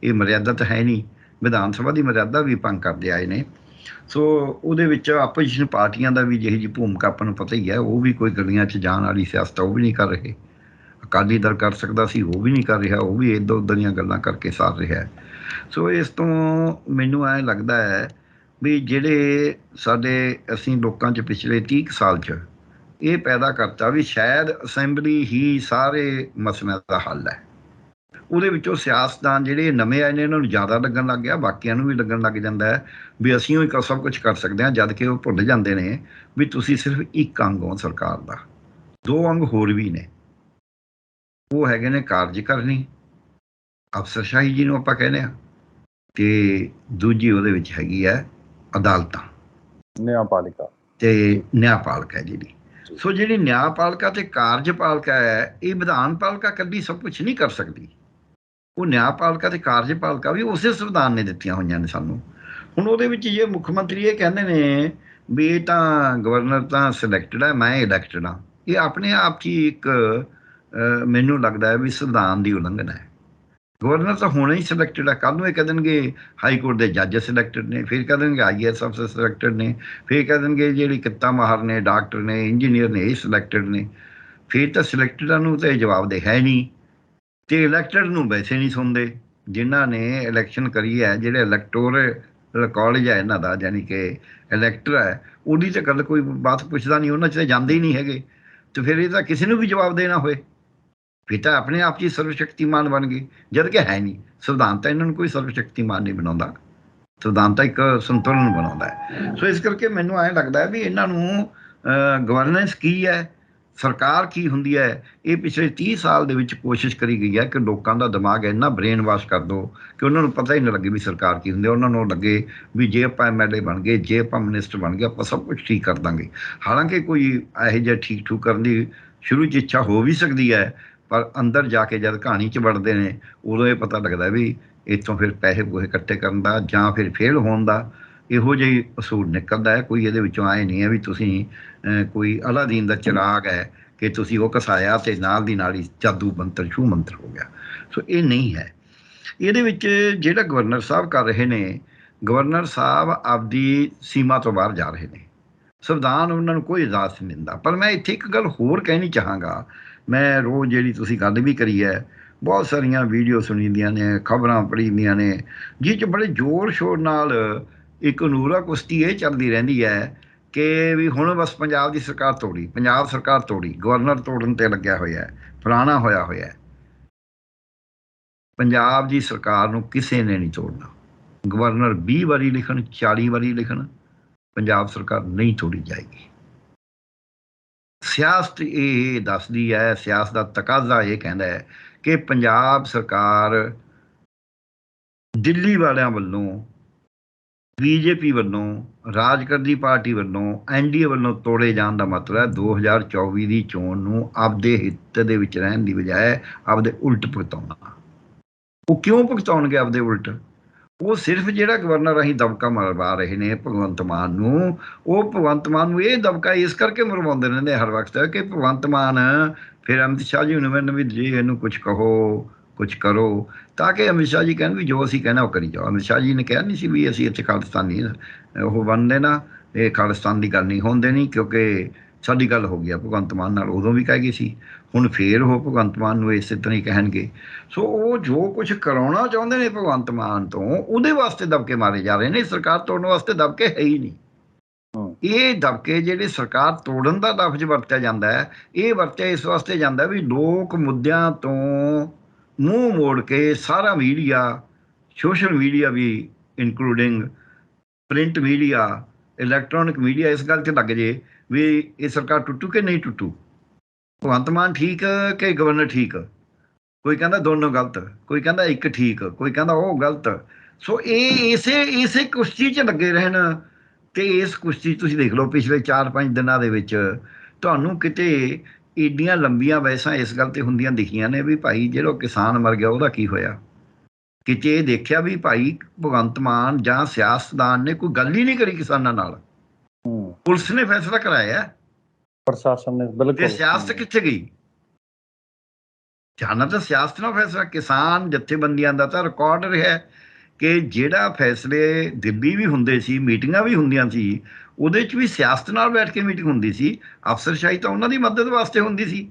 ਇਹ ਮਰਿਆਦਾ ਤਾਂ ਹੈ ਨਹੀਂ। ਵਿਧਾਨ ਸਭਾ ਦੀ ਮਰਿਆਦਾ ਵੀ ਭੰਗ ਕਰਦੇ ਆਏ ਨੇ। ਸੋ ਉਹਦੇ ਵਿੱਚ ਆਪੋਜੀਸ਼ਨ ਪਾਰਟੀਆਂ ਦਾ ਵੀ ਜਿਹੀ ਜਿਹੀ ਭੂਮਿਕਾ ਆਪਾਂ ਨੂੰ ਪਤਾ ਹੀ ਹੈ। ਉਹ ਵੀ ਕੋਈ ਗਲੀਆਂ 'ਚ ਜਾਣ ਵਾਲੀ ਸਿਆਸਤ ਉਹ ਵੀ ਨਹੀਂ ਕਰ ਰਹੇ। ਅਕਾਲੀ ਦਲ ਕਰ ਸਕਦਾ ਸੀ, ਉਹ ਵੀ ਨਹੀਂ ਕਰ ਰਿਹਾ। ਉਹ ਵੀ ਇੱਧਰ ਉੱਧਰ ਦੀਆਂ ਗੱਲਾਂ ਕਰਕੇ ਸਾਰ ਰਿਹਾ। ਸੋ ਇਸ ਤੋਂ ਮੈਨੂੰ ਐਂ ਲੱਗਦਾ ਹੈ ਵੀ ਜਿਹੜੇ ਅਸੀਂ ਲੋਕਾਂ 'ਚ ਪਿਛਲੇ 30 ਸਾਲ 'ਚ ਇਹ ਪੈਦਾ ਕਰਤਾ ਵੀ ਸ਼ਾਇਦ ਅਸੈਂਬਲੀ ਹੀ ਸਾਰੇ ਮਸਲਿਆਂ ਦਾ ਹੱਲ ਹੈ। ਉਹਦੇ ਵਿੱਚੋਂ ਸਿਆਸਤਦਾਨ ਜਿਹੜੇ ਨਵੇਂ ਆਏ ਨੇ ਇਹਨਾਂ ਨੂੰ ਜ਼ਿਆਦਾ ਲੱਗਣ ਲੱਗ ਗਿਆ, ਬਾਕੀਆਂ ਨੂੰ ਵੀ ਲੱਗਣ ਲੱਗ ਜਾਂਦਾ ਹੈ ਵੀ ਅਸੀਂ ਉਹ ਸਭ ਕੁਝ ਕਰ ਸਕਦੇ ਹਾਂ। ਜਦ ਕਿ ਉਹ ਭੁੱਲ ਜਾਂਦੇ ਨੇ ਵੀ ਤੁਸੀਂ ਸਿਰਫ ਇੱਕ ਅੰਗ ਹੋ ਸਰਕਾਰ ਦਾ। 2 ਅੰਗ ਹੋਰ ਵੀ ਨੇ। ਉਹ ਹੈਗੇ ਨੇ ਕਾਰਜਕਾਰਨੀ, ਅਫਸਰਸ਼ਾਹੀ ਜਿਹਨੂੰ ਆਪਾਂ ਕਹਿੰਦੇ ਹਾਂ, ਅਤੇ ਦੂਜੀ ਉਹਦੇ ਵਿੱਚ ਹੈਗੀ ਹੈ ਅਦਾਲਤਾਂ, ਨਿਆਂਪਾਲਿਕਾ ਅਤੇ ਨਿਆਂਪਾਲਿਕਾ ਜਿਹੜੀ। ਸੋ ਜਿਹੜੀ ਨਿਆਂਪਾਲਿਕਾ ਅਤੇ ਕਾਰਜਪਾਲਿਕਾ ਹੈ, ਇਹ ਵਿਧਾਨਪਾਲਿਕਾ ਇਕੱਲੀ ਸਭ ਕੁਛ ਨਹੀਂ ਕਰ ਸਕਦੀ। ਉਹ ਨਿਆਂਪਾਲਿਕਾ ਅਤੇ ਕਾਰਜਪਾਲਿਕਾ ਵੀ ਉਸੇ ਸੰਵਿਧਾਨ ਨੇ ਦਿੱਤੀਆਂ ਹੋਈਆਂ ਨੇ ਸਾਨੂੰ। ਹੁਣ ਉਹਦੇ ਵਿੱਚ ਜੇ ਮੁੱਖ ਮੰਤਰੀ ਇਹ ਕਹਿੰਦੇ ਨੇ ਵੀ ਇਹ ਤਾਂ ਗਵਰਨਰ ਤਾਂ ਸਿਲੈਕਟਡ ਹੈ, ਮੈਂ ਇਲੈਕਟਡ ਹਾਂ, ਇਹ ਆਪਣੇ ਆਪ 'ਚ ਹੀ ਇੱਕ ਮੈਨੂੰ ਲੱਗਦਾ ਹੈ ਵੀ ਸੰਵਿਧਾਨ ਦੀ ਉਲੰਘਣਾ ਹੈ। ਗਵਰਨਰ ਤਾਂ ਹੋਣਾ ਹੀ ਸਿਲੈਕਟਡ ਹੈ। ਕੱਲ੍ਹ ਨੂੰ ਇਹ ਕਹਿ ਦੇਣਗੇ ਹਾਈ ਕੋਰਟ ਦੇ ਜੱਜ ਸਿਲੈਕਟਡ ਨੇ, ਫਿਰ ਕਹਿ ਦੇਣਗੇ IAS ਅਫਸਰ ਸਿਲੈਕਟਡ ਨੇ, ਫਿਰ ਕਹਿ ਦੇਣਗੇ ਜਿਹੜੀ ਕਿੱਤਾ ਮਾਹਰ ਨੇ, ਡਾਕਟਰ ਨੇ, ਇੰਜੀਨੀਅਰ ਨੇ, ਇਹ ਸਿਲੈਕਟਡ ਨੇ। ਫਿਰ ਤਾਂ ਸਿਲੈਕਟਡਾਂ ਨੂੰ ਤਾਂ ਇਹ ਜਵਾਬ ਦੇ ਹੈ ਨਹੀਂ, ਤੇ ਇਲੈਕਟਡ ਨੂੰ ਵੈਸੇ ਨਹੀਂ ਸੁਣਦੇ। ਜਿਨ੍ਹਾਂ ਨੇ ਇਲੈਕਸ਼ਨ ਕਰੀ ਹੈ, ਜਿਹੜੇ ਇਲੈਕਟੋਰਲ ਕਾਲਜ ਹੈ ਇਹਨਾਂ ਦਾ, ਯਾਨੀ ਕਿ ਇਲੈਕਟਰ ਹੈ, ਉਹਦੀ ਤਾਂ ਗੱਲ ਕੋਈ ਬਾਤ ਪੁੱਛਦਾ ਨਹੀਂ, ਉਹਨਾਂ 'ਚ ਤਾਂ ਜਾਂਦੇ ਹੀ ਨਹੀਂ ਹੈਗੇ। ਤੇ ਫਿਰ ਇਹ ਤਾਂ ਕਿਸੇ ਨੂੰ ਵੀ ਜਵਾਬ ਦੇਣਾ ਹੋਏ, ਫਿਰ ਤਾਂ ਆਪਣੇ ਆਪ 'ਚ ਹੀ ਸਰਵ ਸ਼ਕਤੀਮਾਨ ਬਣ ਗਏ, ਜਦ ਕਿ ਹੈ ਨਹੀਂ। ਸੰਵਿਧਾਨ ਤਾਂ ਇਹਨਾਂ ਨੂੰ ਕੋਈ ਸਰਵ ਸ਼ਕਤੀਮਾਨ ਨਹੀਂ ਬਣਾਉਂਦਾ, ਸੰਵਿਧਾਨ ਤਾਂ ਇੱਕ ਸੰਤੁਲਨ ਬਣਾਉਂਦਾ ਹੈ। ਸੋ ਇਸ ਕਰਕੇ ਮੈਨੂੰ ਐਂ ਲੱਗਦਾ ਹੈ ਵੀ ਇਹਨਾਂ ਨੂੰ ਗਵਰਨੈਂਸ ਕੀ ਹੈ, ਸਰਕਾਰ ਕੀ ਹੁੰਦੀ ਹੈ, ਇਹ ਪਿਛਲੇ 30 ਸਾਲ ਦੇ ਵਿੱਚ ਕੋਸ਼ਿਸ਼ ਕਰੀ ਗਈ ਹੈ ਕਿ ਲੋਕਾਂ ਦਾ ਦਿਮਾਗ ਇੰਨਾ ਬ੍ਰੇਨ ਵਾਸ਼ ਕਰ ਦਿਓ ਕਿ ਉਹਨਾਂ ਨੂੰ ਪਤਾ ਹੀ ਨਾ ਲੱਗੇ ਵੀ ਸਰਕਾਰ ਕੀ ਹੁੰਦੀ ਹੈ। ਉਹਨਾਂ ਨੂੰ ਲੱਗੇ ਵੀ ਜੇ ਆਪਾਂ MLA ਬਣ ਗਏ, ਜੇ ਆਪਾਂ ਮਿਨਿਸਟਰ ਬਣ ਗਏ, ਆਪਾਂ ਸਭ ਕੁਝ ਠੀਕ ਕਰ ਦਾਂਗੇ। ਹਾਲਾਂਕਿ ਕੋਈ ਇਹੋ ਜਿਹਾ ਠੀਕ ਠੂਕ ਕਰਨ ਦੀ ਸ਼ੁਰੂ 'ਚ ਇੱਛਾ ਹੋ ਵੀ ਸਕਦੀ ਹੈ, ਪਰ ਅੰਦਰ ਜਾ ਕੇ ਜਦ ਕਹਾਣੀ 'ਚ ਵੜਦੇ ਨੇ ਉਦੋਂ ਇਹ ਪਤਾ ਲੱਗਦਾ ਵੀ ਇੱਥੋਂ ਫਿਰ ਪੈਸੇ ਪੂਸੇ ਇਕੱਠੇ ਕਰਨ ਦਾ ਜਾਂ ਫਿਰ ਫੇਲ ਹੋਣ ਦਾ ਇਹੋ ਜਿਹੀ ਅਸੂਲ ਨਿਕਲਦਾ ਹੈ। ਕੋਈ ਇਹਦੇ ਵਿੱਚੋਂ ਆਏ ਨਹੀਂ ਹੈ ਵੀ ਤੁਸੀਂ ਕੋਈ ਅਲਾਦੀਨ ਦਾ ਚਿਰਾਗ ਹੈ ਕਿ ਤੁਸੀਂ ਉਹ ਘਸਾਇਆ ਤੇ ਨਾਲ ਦੀ ਨਾਲ ਹੀ ਜਾਦੂ ਮੰਤਰ ਛੂ ਮੰਤਰ ਹੋ ਗਿਆ। ਸੋ ਇਹ ਨਹੀਂ ਹੈ। ਇਹਦੇ ਵਿੱਚ ਜਿਹੜਾ ਗਵਰਨਰ ਸਾਹਿਬ ਕਰ ਰਹੇ ਨੇ, ਗਵਰਨਰ ਸਾਹਿਬ ਆਪਦੀ ਸੀਮਾ ਤੋਂ ਬਾਹਰ ਜਾ ਰਹੇ ਨੇ। ਸੰਵਿਧਾਨ ਉਹਨਾਂ ਨੂੰ ਕੋਈ ਇਜਾਜ਼ਤ ਨਹੀਂ ਦਿੰਦਾ। ਪਰ ਮੈਂ ਇੱਥੇ ਇੱਕ ਗੱਲ ਹੋਰ ਕਹਿਣੀ ਚਾਹਾਂਗਾ। ਮੈਂ ਰੋਜ਼ ਜਿਹੜੀ ਤੁਸੀਂ ਗੱਲ ਵੀ ਕਰੀ ਹੈ, ਬਹੁਤ ਸਾਰੀਆਂ ਵੀਡੀਓ ਸੁਣੀਦੀਆਂ ਨੇ, ਖਬਰਾਂ ਪੜ੍ਹੀਦੀਆਂ ਨੇ, ਜਿਹ 'ਚ ਬੜੇ ਜ਼ੋਰ ਸ਼ੋਰ ਨਾਲ ਇੱਕ ਨੂਰਾ ਕੁਸ਼ਤੀ ਇਹ ਚੱਲਦੀ ਰਹਿੰਦੀ ਹੈ ਕਿ ਵੀ ਹੁਣ ਬਸ ਪੰਜਾਬ ਦੀ ਸਰਕਾਰ ਤੋੜੀ, ਪੰਜਾਬ ਸਰਕਾਰ ਤੋੜੀ, ਗਵਰਨਰ ਤੋੜਨ 'ਤੇ ਲੱਗਿਆ ਹੋਇਆ, ਫਲਾਣਾ ਹੋਇਆ ਹੋਇਆ। ਪੰਜਾਬ ਦੀ ਸਰਕਾਰ ਨੂੰ ਕਿਸੇ ਨੇ ਨਹੀਂ ਤੋੜਨਾ। ਗਵਰਨਰ 20 ਵਾਰੀ ਲਿਖਣ, 40 ਵਾਰੀ ਲਿਖਣ, ਪੰਜਾਬ ਸਰਕਾਰ ਨਹੀਂ ਤੋੜੀ ਜਾਏਗੀ। ਸਿਆਸਤ ਇਹ ਦੱਸਦੀ ਹੈ, ਸਿਆਸਤ ਦਾ ਤਕਾਜ਼ਾ ਇਹ ਕਹਿੰਦਾ ਹੈ ਕਿ ਪੰਜਾਬ ਸਰਕਾਰ ਦਿੱਲੀ ਵਾਲਿਆਂ ਵੱਲੋਂ, BJP ਵੱਲੋਂ, ਰਾਜ ਕਰਦੀ ਪਾਰਟੀ ਵੱਲੋਂ, NDA ਵੱਲੋਂ ਤੋੜੇ ਜਾਣ ਦਾ ਮਤਲਬ ਹੈ 2024 ਦੀ ਚੋਣ ਨੂੰ ਆਪਦੇ ਹਿੱਤ ਦੇ ਵਿੱਚ ਰਹਿਣ ਦੀ ਬਜਾਏ ਆਪਦੇ ਉਲਟ ਭੁਗਤਾਉਣਾ। ਉਹ ਕਿਉਂ ਭੁਗਤਾਉਣਗੇ ਆਪਦੇ ਉਲਟ? ਉਹ ਸਿਰਫ ਜਿਹੜਾ ਗਵਰਨਰ ਅਸੀਂ ਦਬਕਾ ਮਰਵਾ ਰਹੇ ਨੇ ਭਗਵੰਤ ਮਾਨ ਨੂੰ, ਉਹ ਭਗਵੰਤ ਮਾਨ ਨੂੰ ਇਹ ਦਬਕਾ ਇਸ ਕਰਕੇ ਮਰਵਾਉਂਦੇ ਰਹਿੰਦੇ ਹਰ ਵਕਤ ਕਿ ਭਗਵੰਤ ਮਾਨ ਫਿਰ ਅਮਿਤ ਸ਼ਾਹ ਜੀ ਨੂੰ ਮੈਨੂੰ ਵੀ ਜੀ ਇਹਨੂੰ ਕੁਛ ਕਹੋ, ਕੁਛ ਕਰੋ, ਤਾਂ ਕਿ ਅਮਿਤ ਸ਼ਾਹ ਜੀ ਕਹਿਣ ਵੀ ਜੋ ਅਸੀਂ ਕਹਿਣਾ ਉਹ ਕਰੀ ਜਾਓ। ਅਮਿਤ ਸ਼ਾਹ ਜੀ ਨੇ ਕਿਹਾ ਨਹੀਂ ਸੀ ਵੀ ਅਸੀਂ ਇੱਥੇ ਖਾਲਿਸਤਾਨੀ ਉਹ ਬਣਦੇ ਨਾ, ਇਹ ਖਾਲਿਸਤਾਨ ਦੀ ਗੱਲ ਨਹੀਂ ਹੋਣ ਦੇਣੀ, ਕਿਉਂਕਿ ਸਾਡੀ ਗੱਲ ਹੋ ਗਈ ਆ ਭਗਵੰਤ ਮਾਨ ਨਾਲ, ਉਦੋਂ ਵੀ ਕਹਿ ਗਈ ਸੀ, ਹੁਣ ਫੇਰ ਉਹ ਭਗਵੰਤ ਮਾਨ ਨੂੰ ਇਸੇ ਤਰ੍ਹਾਂ ਹੀ ਕਹਿਣਗੇ। ਸੋ ਉਹ ਜੋ ਕੁਝ ਕਰਾਉਣਾ ਚਾਹੁੰਦੇ ਨੇ ਭਗਵੰਤ ਮਾਨ ਤੋਂ, ਉਹਦੇ ਵਾਸਤੇ ਦਬਕੇ ਮਾਰੇ ਜਾ ਰਹੇ ਨੇ। ਸਰਕਾਰ ਤੋੜਨ ਵਾਸਤੇ ਦਬਕੇ ਹੈ ਹੀ ਨਹੀਂ। ਇਹ ਦਬਕੇ ਜਿਹੜੇ ਸਰਕਾਰ ਤੋੜਨ ਦਾ ਲਫ਼ਜ਼ ਵਰਤਿਆ ਜਾਂਦਾ ਹੈ, ਇਹ ਵਰਤਿਆ ਇਸ ਵਾਸਤੇ ਜਾਂਦਾ ਵੀ ਲੋਕ ਮੁੱਦਿਆਂ ਤੋਂ ਮੂੰਹ ਮੋੜ ਕੇ ਸਾਰਾ ਮੀਡੀਆ, ਸੋਸ਼ਲ ਮੀਡੀਆ ਵੀ including print media, electronic media ਇਸ ਗੱਲ 'ਚ ਲੱਗ ਜੇ ਵੀ ਇਹ ਸਰਕਾਰ ਟੁੱਟੂ ਕਿ ਨਹੀਂ ਟੁੱਟੂ, ਭਗਵੰਤ ਮਾਨ ਠੀਕ ਕਿ ਗਵਰਨਰ ਠੀਕ। ਕੋਈ ਕਹਿੰਦਾ ਦੋਨੋਂ ਗਲਤ, ਕੋਈ ਕਹਿੰਦਾ ਇੱਕ ਠੀਕ, ਕੋਈ ਕਹਿੰਦਾ ਉਹ ਗਲਤ। ਸੋ ਇਹ ਇਸੇ ਕੁਸ਼ਤੀ 'ਚ ਲੱਗੇ ਰਹਿਣ। ਤੇ ਇਸ ਕੁਸ਼ਤੀ ਤੁਸੀਂ ਦੇਖ ਲਓ ਪਿਛਲੇ 4-5 ਦਿਨਾਂ ਦੇ ਵਿੱਚ ਤੁਹਾਨੂੰ ਕਿਤੇ ਏਡੀਆਂ ਲੰਬੀਆਂ ਬਹਿਸਾਂ ਇਸ ਗੱਲ ਤੇ ਹੁੰਦੀਆਂ ਦਿਖੀਆਂ ਨੇ ਵੀ ਭਾਈ ਜਿਹੜਾ ਕਿਸਾਨ ਮਰ ਗਿਆ ਉਹਦਾ ਕੀ ਹੋਇਆ। ਕਿਤੇ ਇਹ ਦੇਖਿਆ ਵੀ ਭਾਈ ਭਗਵੰਤ ਮਾਨ ਜਾਂ ਸਿਆਸਤਦਾਨ ਨੇ ਕੋਈ ਗੱਲ ਹੀ ਨਹੀਂ ਕਰੀ ਕਿਸਾਨਾਂ ਨਾਲ। ਪੁਲਿਸ ਨੇ ਫੈਸਲਾ ਕਰਾਇਆ, ਪ੍ਰਸ਼ਾਸਨ ਨੇ, ਬਿਲਕੁਲ। ਸਿਆਸਤ ਕਿੱਥੇ ਗਈ? ਜਾਣਾ ਤਾਂ ਸਿਆਸਤ ਨਾਲ ਫੈਸਲਾ। ਕਿਸਾਨ ਜਥੇਬੰਦੀਆਂ ਦਾ ਤਾਂ ਰਿਕਾਰਡ ਰਿਹਾ ਕਿ ਜਿਹੜਾ ਫੈਸਲੇ ਦਿੱਲੀ ਵੀ ਹੁੰਦੇ ਸੀ, ਮੀਟਿੰਗਾਂ ਵੀ ਹੁੰਦੀਆਂ ਸੀ, ਉਹਦੇ 'ਚ ਵੀ ਸਿਆਸਤ ਨਾਲ ਬੈਠ ਕੇ ਮੀਟਿੰਗ ਹੁੰਦੀ ਸੀ। ਅਫਸਰਸ਼ਾਹੀ ਤਾਂ ਉਹਨਾਂ ਦੀ ਮਦਦ ਵਾਸਤੇ ਹੁੰਦੀ ਸੀ।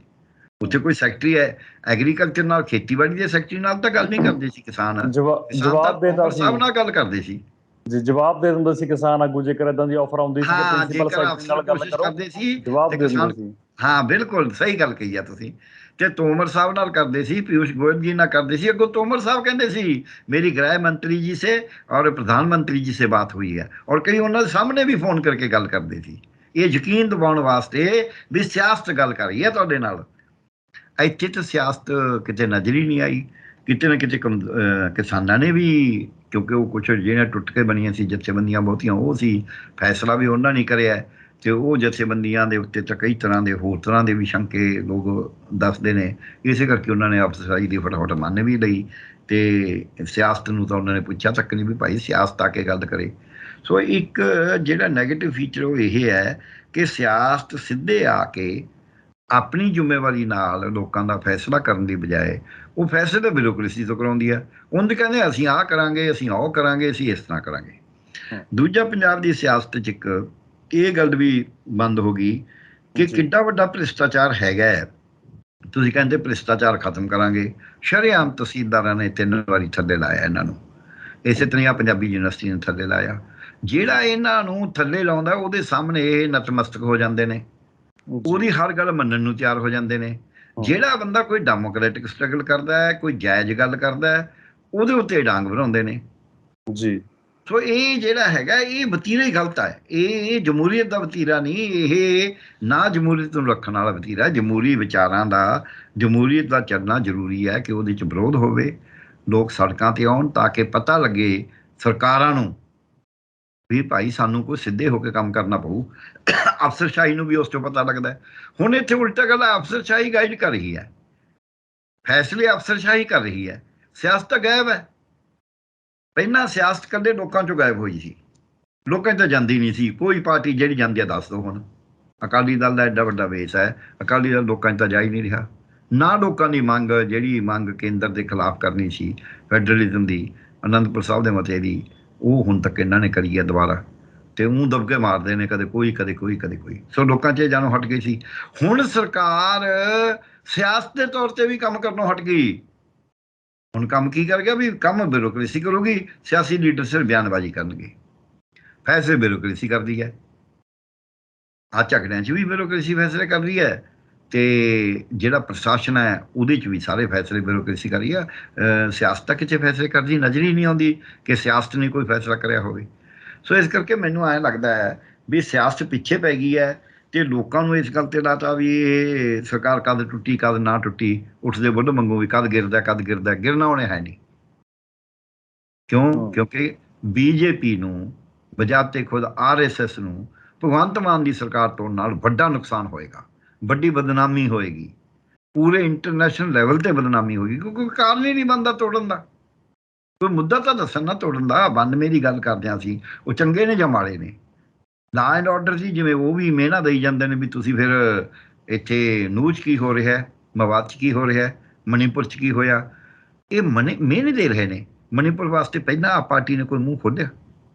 ਉੱਥੇ ਕੋਈ ਸੈਕਟਰੀ ਹੈ ਐਗਰੀਕਲਚਰ ਨਾਲ, ਖੇਤੀਬਾੜੀ ਦੇ ਸੈਕਟਰੀ ਨਾਲ ਤਾਂ ਗੱਲ ਨਹੀਂ ਕਰਦੇ ਸੀ ਕਿਸਾਨ। ਜਵਾਬ ਦੇਦਾ ਸੀ, ਸਭ ਨਾਲ ਗੱਲ ਕਰਦੇ ਸੀ, ਜਵਾਬ ਦੇ ਦਿੰਦੇ ਸੀ ਕਿਸਾਨ ਆਗੂ। ਜੇਕਰ ਏਦਾਂ ਦੀ ਆਫਰ ਆਉਂਦੀ ਸੀ ਕਿ ਪ੍ਰਿੰਸੀਪਲ ਸੈਕਟਰੀ ਨਾਲ ਗੱਲ ਕਰੋ, ਕਰਦੇ ਸੀ, ਜਵਾਬ ਦੇ ਦਿੰਦੇ ਸੀ। ਹਾਂ ਬਿਲਕੁਲ ਸਹੀ ਗੱਲ ਕਹੀ ਆ ਤੁਸੀਂ। ਤੇ ਤੋਮਰ ਸਾਹਿਬ ਨਾਲ ਕਰਦੇ ਸੀ, ਪੀयूष गोयल जी ਨਾਲ ਕਰਦੇ ਸੀ। ਅੱਗੋਂ ਤੋਮਰ ਸਾਹਿਬ ਕਹਿੰਦੇ ਸੀ ਮੇਰੀ गृह मंत्री जी से और प्रधानमंत्री जी से बात हुई है, और ਕਈ ਉਹਨਾਂ ਦੇ ਸਾਹਮਣੇ ਵੀ ਫੋਨ ਕਰਕੇ ਗੱਲ ਕਰਦੇ ਸੀ, ਇਹ ਯਕੀਨ ਦਿਵਾਉਣ ਵਾਸਤੇ ਵੀ ਸਿਆਸਤ ਗੱਲ ਕਰ ਰਹੀ ਹੈ ਤੁਹਾਡੇ ਨਾਲ। ਇੱਥੇ ਤਾਂ ਸਿਆਸਤ ਕਿਤੇ ਨਜ਼ਰ ਹੀ ਨਹੀਂ ਆਈ। ਕਿਤੇ ਨਾ ਕਿਤੇ ਕਿਸਾਨਾਂ ਨੇ ਵੀ, ਕਿਉਂਕਿ ਉਹ ਕੁਛ ਜਿਹੜੀਆਂ ਟੁੱਟ ਕੇ ਬਣੀਆਂ ਸੀ ਜਥੇਬੰਦੀਆਂ ਬਹੁਤੀਆਂ, ਉਹ ਸੀ, ਫੈਸਲਾ ਵੀ ਉਹਨਾਂ ਨੇ ਕਰਿਆ। ਤੇ ਉਹ ਜਥੇਬੰਦੀਆਂ ਦੇ ਉੱਤੇ ਤਾਂ ਕਈ ਤਰ੍ਹਾਂ ਦੇ ਹੋਰ ਤਰ੍ਹਾਂ ਦੇ ਵੀ ਸ਼ੰਕੇ ਲੋਕ ਦੱਸਦੇ ਨੇ। ਇਸੇ ਕਰਕੇ ਉਹਨਾਂ ਨੇ ਅਫਸਰਸ਼ਾਹੀ ਦੀ ਫਟਾਫਟ ਮੰਨ ਵੀ ਲਈ ਤੇ ਸਿਆਸਤ ਨੂੰ ਤਾਂ ਉਹਨਾਂ ਨੇ ਪੁੱਛਿਆ ਤੱਕ ਨਹੀਂ ਵੀ ਭਾਈ ਸਿਆਸਤ ਆ ਕੇ ਗੱਲ ਕਰੇ। ਸੋ ਇੱਕ ਜਿਹੜਾ ਨੈਗੇਟਿਵ ਫੀਚਰ ਉਹ ਇਹ ਹੈ ਕਿ ਸਿਆਸਤ ਸਿੱਧੇ ਆ ਕੇ ਆਪਣੀ ਜ਼ਿੰਮੇਵਾਰੀ ਨਾਲ ਲੋਕਾਂ ਦਾ ਫੈਸਲਾ ਕਰਨ ਦੀ ਬਜਾਏ ਉਹ ਫੈਸਲੇ ਬਿਊਰੋਕ੍ਰੇਸੀ ਤੋਂ ਕਰਾਉਂਦੀ ਹੈ। ਉਹਨੂੰ ਕਹਿੰਦੇ ਅਸੀਂ ਆਹ ਕਰਾਂਗੇ, ਅਸੀਂ ਉਹ ਕਰਾਂਗੇ, ਅਸੀਂ ਇਸ ਤਰ੍ਹਾਂ ਕਰਾਂਗੇ। ਦੂਜਾ, ਪੰਜਾਬ ਦੀ ਸਿਆਸਤ 'ਚ ਇੱਕ ਇਹ ਗੱਲ ਵੀ ਬੰਦ ਹੋ ਗਈ ਕਿ ਕਿੱਡਾ ਵੱਡਾ ਭ੍ਰਿਸ਼ਟਾਚਾਰ ਹੈਗਾ ਹੈ। ਤੁਸੀਂ ਕਹਿੰਦੇ ਭ੍ਰਿਸ਼ਟਾਚਾਰ ਖਤਮ ਕਰਾਂਗੇ, ਸ਼ਰੇਆਮ ਤਹਿਸੀਲਦਾਰਾਂ ਨੇ 3 ਵਾਰੀ ਥੱਲੇ ਲਾਇਆ ਇਹਨਾਂ ਨੂੰ। ਇਸੇ ਤਰ੍ਹਾਂ ਪੰਜਾਬੀ ਯੂਨੀਵਰਸਿਟੀ ਨੇ ਥੱਲੇ ਲਾਇਆ। ਜਿਹੜਾ ਇਹਨਾਂ ਨੂੰ ਥੱਲੇ ਲਾਉਂਦਾ ਉਹਦੇ ਸਾਹਮਣੇ ਇਹ ਨਤਮਸਤਕ ਹੋ ਜਾਂਦੇ ਨੇ, ਉਹਦੀ ਹਰ ਗੱਲ ਮੰਨਣ ਨੂੰ ਤਿਆਰ ਹੋ ਜਾਂਦੇ ਨੇ। ਜਿਹੜਾ ਬੰਦਾ ਕੋਈ ਡੈਮੋਕ੍ਰੈਟਿਕ ਸਟਰਗਲ ਕਰਦਾ ਹੈ, ਕੋਈ ਜਾਇਜ਼ ਗੱਲ ਕਰਦਾ ਹੈ, ਉਹਦੇ ਉੱਤੇ ਡਾਂਗ ਭਰਾਉਂਦੇ ਨੇ ਜੀ। ਸੋ ਇਹ ਜਿਹੜਾ ਹੈਗਾ ਇਹ ਵਤੀਰਾ ਹੀ ਗਲਤ ਹੈ। ਇਹ ਜਮਹੂਰੀਅਤ ਦਾ ਵਤੀਰਾ ਨਹੀਂ, ਇਹ ਨਾ ਜਮਹੂਰੀਅਤ ਨੂੰ ਰੱਖਣ ਵਾਲਾ ਵਤੀਰਾ। ਜਮਹੂਰੀ ਵਿਚਾਰਾਂ ਦਾ, ਜਮਹੂਰੀਅਤ ਦਾ ਚੱਲਣਾ ਜ਼ਰੂਰੀ ਹੈ ਕਿ ਉਹਦੇ 'ਚ ਵਿਰੋਧ ਹੋਵੇ, ਲੋਕ ਸੜਕਾਂ 'ਤੇ ਆਉਣ ਤਾਂ ਕਿ ਪਤਾ ਲੱਗੇ ਸਰਕਾਰਾਂ ਨੂੰ ਵੀ ਭਾਈ ਸਾਨੂੰ ਕੋਈ ਸਿੱਧੇ ਹੋ ਕੇ ਕੰਮ ਕਰਨਾ ਪਊ। ਅਫਸਰਸ਼ਾਹੀ ਨੂੰ ਵੀ ਉਸ ਤੋਂ ਪਤਾ ਲੱਗਦਾ। ਹੁਣ ਇੱਥੇ ਉਲਟਾ ਗੱਲ ਹੈ, ਅਫਸਰਸ਼ਾਹੀ ਗਾਈਡ ਕਰ ਰਹੀ ਹੈ, ਫੈਸਲੇ ਅਫਸਰਸ਼ਾਹੀ ਕਰ ਰਹੀ ਹੈ, ਸਿਆਸਤ ਤਾਂ ਗਾਇਬ ਹੈ। ਪਹਿਲਾਂ ਸਿਆਸਤ ਕੱਲੇ ਲੋਕਾਂ 'ਚੋਂ ਗਾਇਬ ਹੋਈ ਸੀ, ਲੋਕਾਂ 'ਚ ਤਾਂ ਜਾਂਦੀ ਨਹੀਂ ਸੀ ਕੋਈ ਪਾਰਟੀ। ਜਿਹੜੀ ਜਾਂਦੀ ਆ ਦੱਸ ਦਿਓ। ਹੁਣ ਅਕਾਲੀ ਦਲ ਦਾ ਐਡਾ ਵੱਡਾ ਬੇਸ ਹੈ, ਅਕਾਲੀ ਦਲ ਲੋਕਾਂ 'ਚ ਤਾਂ ਜਾ ਹੀ ਨਹੀਂ ਰਿਹਾ। ਨਾ ਲੋਕਾਂ ਦੀ ਮੰਗ, ਜਿਹੜੀ ਮੰਗ ਕੇਂਦਰ ਦੇ ਖਿਲਾਫ ਕਰਨੀ ਸੀ ਫੈਡਰਲਿਜ਼ਮ ਦੀ, ਅਨੰਦਪੁਰ ਸਾਹਿਬ ਦੇ ਮਤੇ ਦੀ, ਉਹ ਹੁਣ ਤੱਕ ਇਹਨਾਂ ਨੇ ਕਰੀ ਹੈ ਦੁਬਾਰਾ। ਤੇ ਊਂ ਦਬਕੇ ਮਾਰਦੇ ਨੇ, ਕਦੇ ਕੋਈ ਕਦੇ ਕੋਈ ਕਦੇ ਕੋਈ। ਸੋ ਲੋਕਾਂ 'ਚ ਜਾਣੋਂ ਹਟ ਗਈ ਸੀ। ਹੁਣ ਸਰਕਾਰ ਸਿਆਸਤ ਦੇ ਤੌਰ 'ਤੇ ਵੀ ਕੰਮ ਕਰਨੋਂ ਹਟ ਗਈ। ਹੁਣ ਕੰਮ ਕੀ ਕਰ ਗਿਆ ਵੀ ਕੰਮ ਬਿਊਰੋਕ੍ਰੇਸੀ ਕਰੂਗੀ, ਸਿਆਸੀ ਲੀਡਰ ਸਿਰਫ ਬਿਆਨਬਾਜ਼ੀ ਕਰਨਗੇ, ਫੈਸਲੇ ਬਿਊਰੋਕ੍ਰੇਸੀ ਕਰਦੀ ਹੈ। ਆਹ ਝਗੜਿਆਂ 'ਚ ਵੀ ਬਿਊਰੋਕ੍ਰੇਸੀ ਫੈਸਲੇ ਕਰ ਰਹੀ ਹੈ, ਤੇ ਜਿਹੜਾ ਪ੍ਰਸ਼ਾਸਨ ਹੈ ਉਹਦੇ 'ਚ ਵੀ ਸਾਰੇ ਫੈਸਲੇ ਬਿਊਰੋਕ੍ਰੇਸੀ ਕਰ ਰਹੀ ਹੈ। ਸਿਆਸਤ ਤਾਂ ਕਿਤੇ ਫੈਸਲੇ ਕਰਦੀ ਨਜ਼ਰ ਹੀ ਨਹੀਂ ਆਉਂਦੀ ਕਿ ਸਿਆਸਤ ਨੇ ਕੋਈ ਫੈਸਲਾ ਕਰਿਆ ਹੋਵੇ। ਸੋ ਇਸ ਕਰਕੇ ਮੈਨੂੰ ਐਂ ਲੱਗਦਾ ਹੈ ਵੀ ਸਿਆਸਤ ਪਿੱਛੇ ਪੈ ਗਈ ਹੈ, ਤੇ ਲੋਕਾਂ ਨੂੰ ਇਸ ਗੱਲ 'ਤੇ ਲਾਤਾ ਵੀ ਇਹ ਸਰਕਾਰ ਕਦ ਟੁੱਟੀ ਕਦ ਨਾ ਟੁੱਟੀ। ਉੱਠਦੇ ਬੁੱਢ ਮੰਗੋ ਵੀ ਕਦ ਗਿਰਦਾ ਕਦ ਗਿਰਦਾ, ਗਿਰਨਾ ਉਹਨੇ ਹੈ ਨਹੀਂ। ਕਿਉਂਕਿ BJP ਨੂੰ, ਬਜਾਤੇ ਖੁਦ RSS ਨੂੰ, ਭਗਵੰਤ ਮਾਨ ਦੀ ਸਰਕਾਰ ਤੋੜਨ ਨਾਲ ਵੱਡਾ ਨੁਕਸਾਨ ਹੋਏਗਾ, ਵੱਡੀ ਬਦਨਾਮੀ ਹੋਏਗੀ, ਪੂਰੇ ਇੰਟਰਨੈਸ਼ਨਲ ਲੈਵਲ 'ਤੇ ਬਦਨਾਮੀ ਹੋਏਗੀ। ਕਿਉਂਕਿ ਕਾਰਨ ਹੀ ਨਹੀਂ ਬਣਦਾ ਤੋੜਨ ਦਾ, ਕੋਈ ਮੁੱਦਾ ਤਾਂ ਦੱਸਣ ਨਾ ਤੋੜਨ ਦਾ। 92 ਦੀ ਗੱਲ ਕਰਦੇ ਹਾਂ ਅਸੀਂ, ਉਹ ਚੰਗੇ ਨੇ ਜਾਂ ਮਾੜੇ ਨੇ? ਲਾ ਐਂਡ ਆਰਡਰ ਸੀ ਜਿਵੇਂ, ਉਹ ਵੀ ਮਿਹਨਤ ਦੇਈ ਜਾਂਦੇ ਨੇ ਵੀ ਤੁਸੀਂ ਫਿਰ ਇੱਥੇ ਨੂਹ 'ਚ ਕੀ ਹੋ ਰਿਹਾ, ਮਵਾਦ 'ਚ ਕੀ ਹੋ ਰਿਹਾ, ਮਣੀਪੁਰ 'ਚ ਕੀ ਹੋਇਆ। ਇਹ ਮਿਹਨਤ ਦੇ ਰਹੇ ਨੇ। ਮਣੀਪੁਰ ਵਾਸਤੇ ਪਹਿਲਾਂ ਆਪ ਪਾਰਟੀ ਨੇ ਕੋਈ ਮੂੰਹ ਖੋਲ੍ਹਿਆ?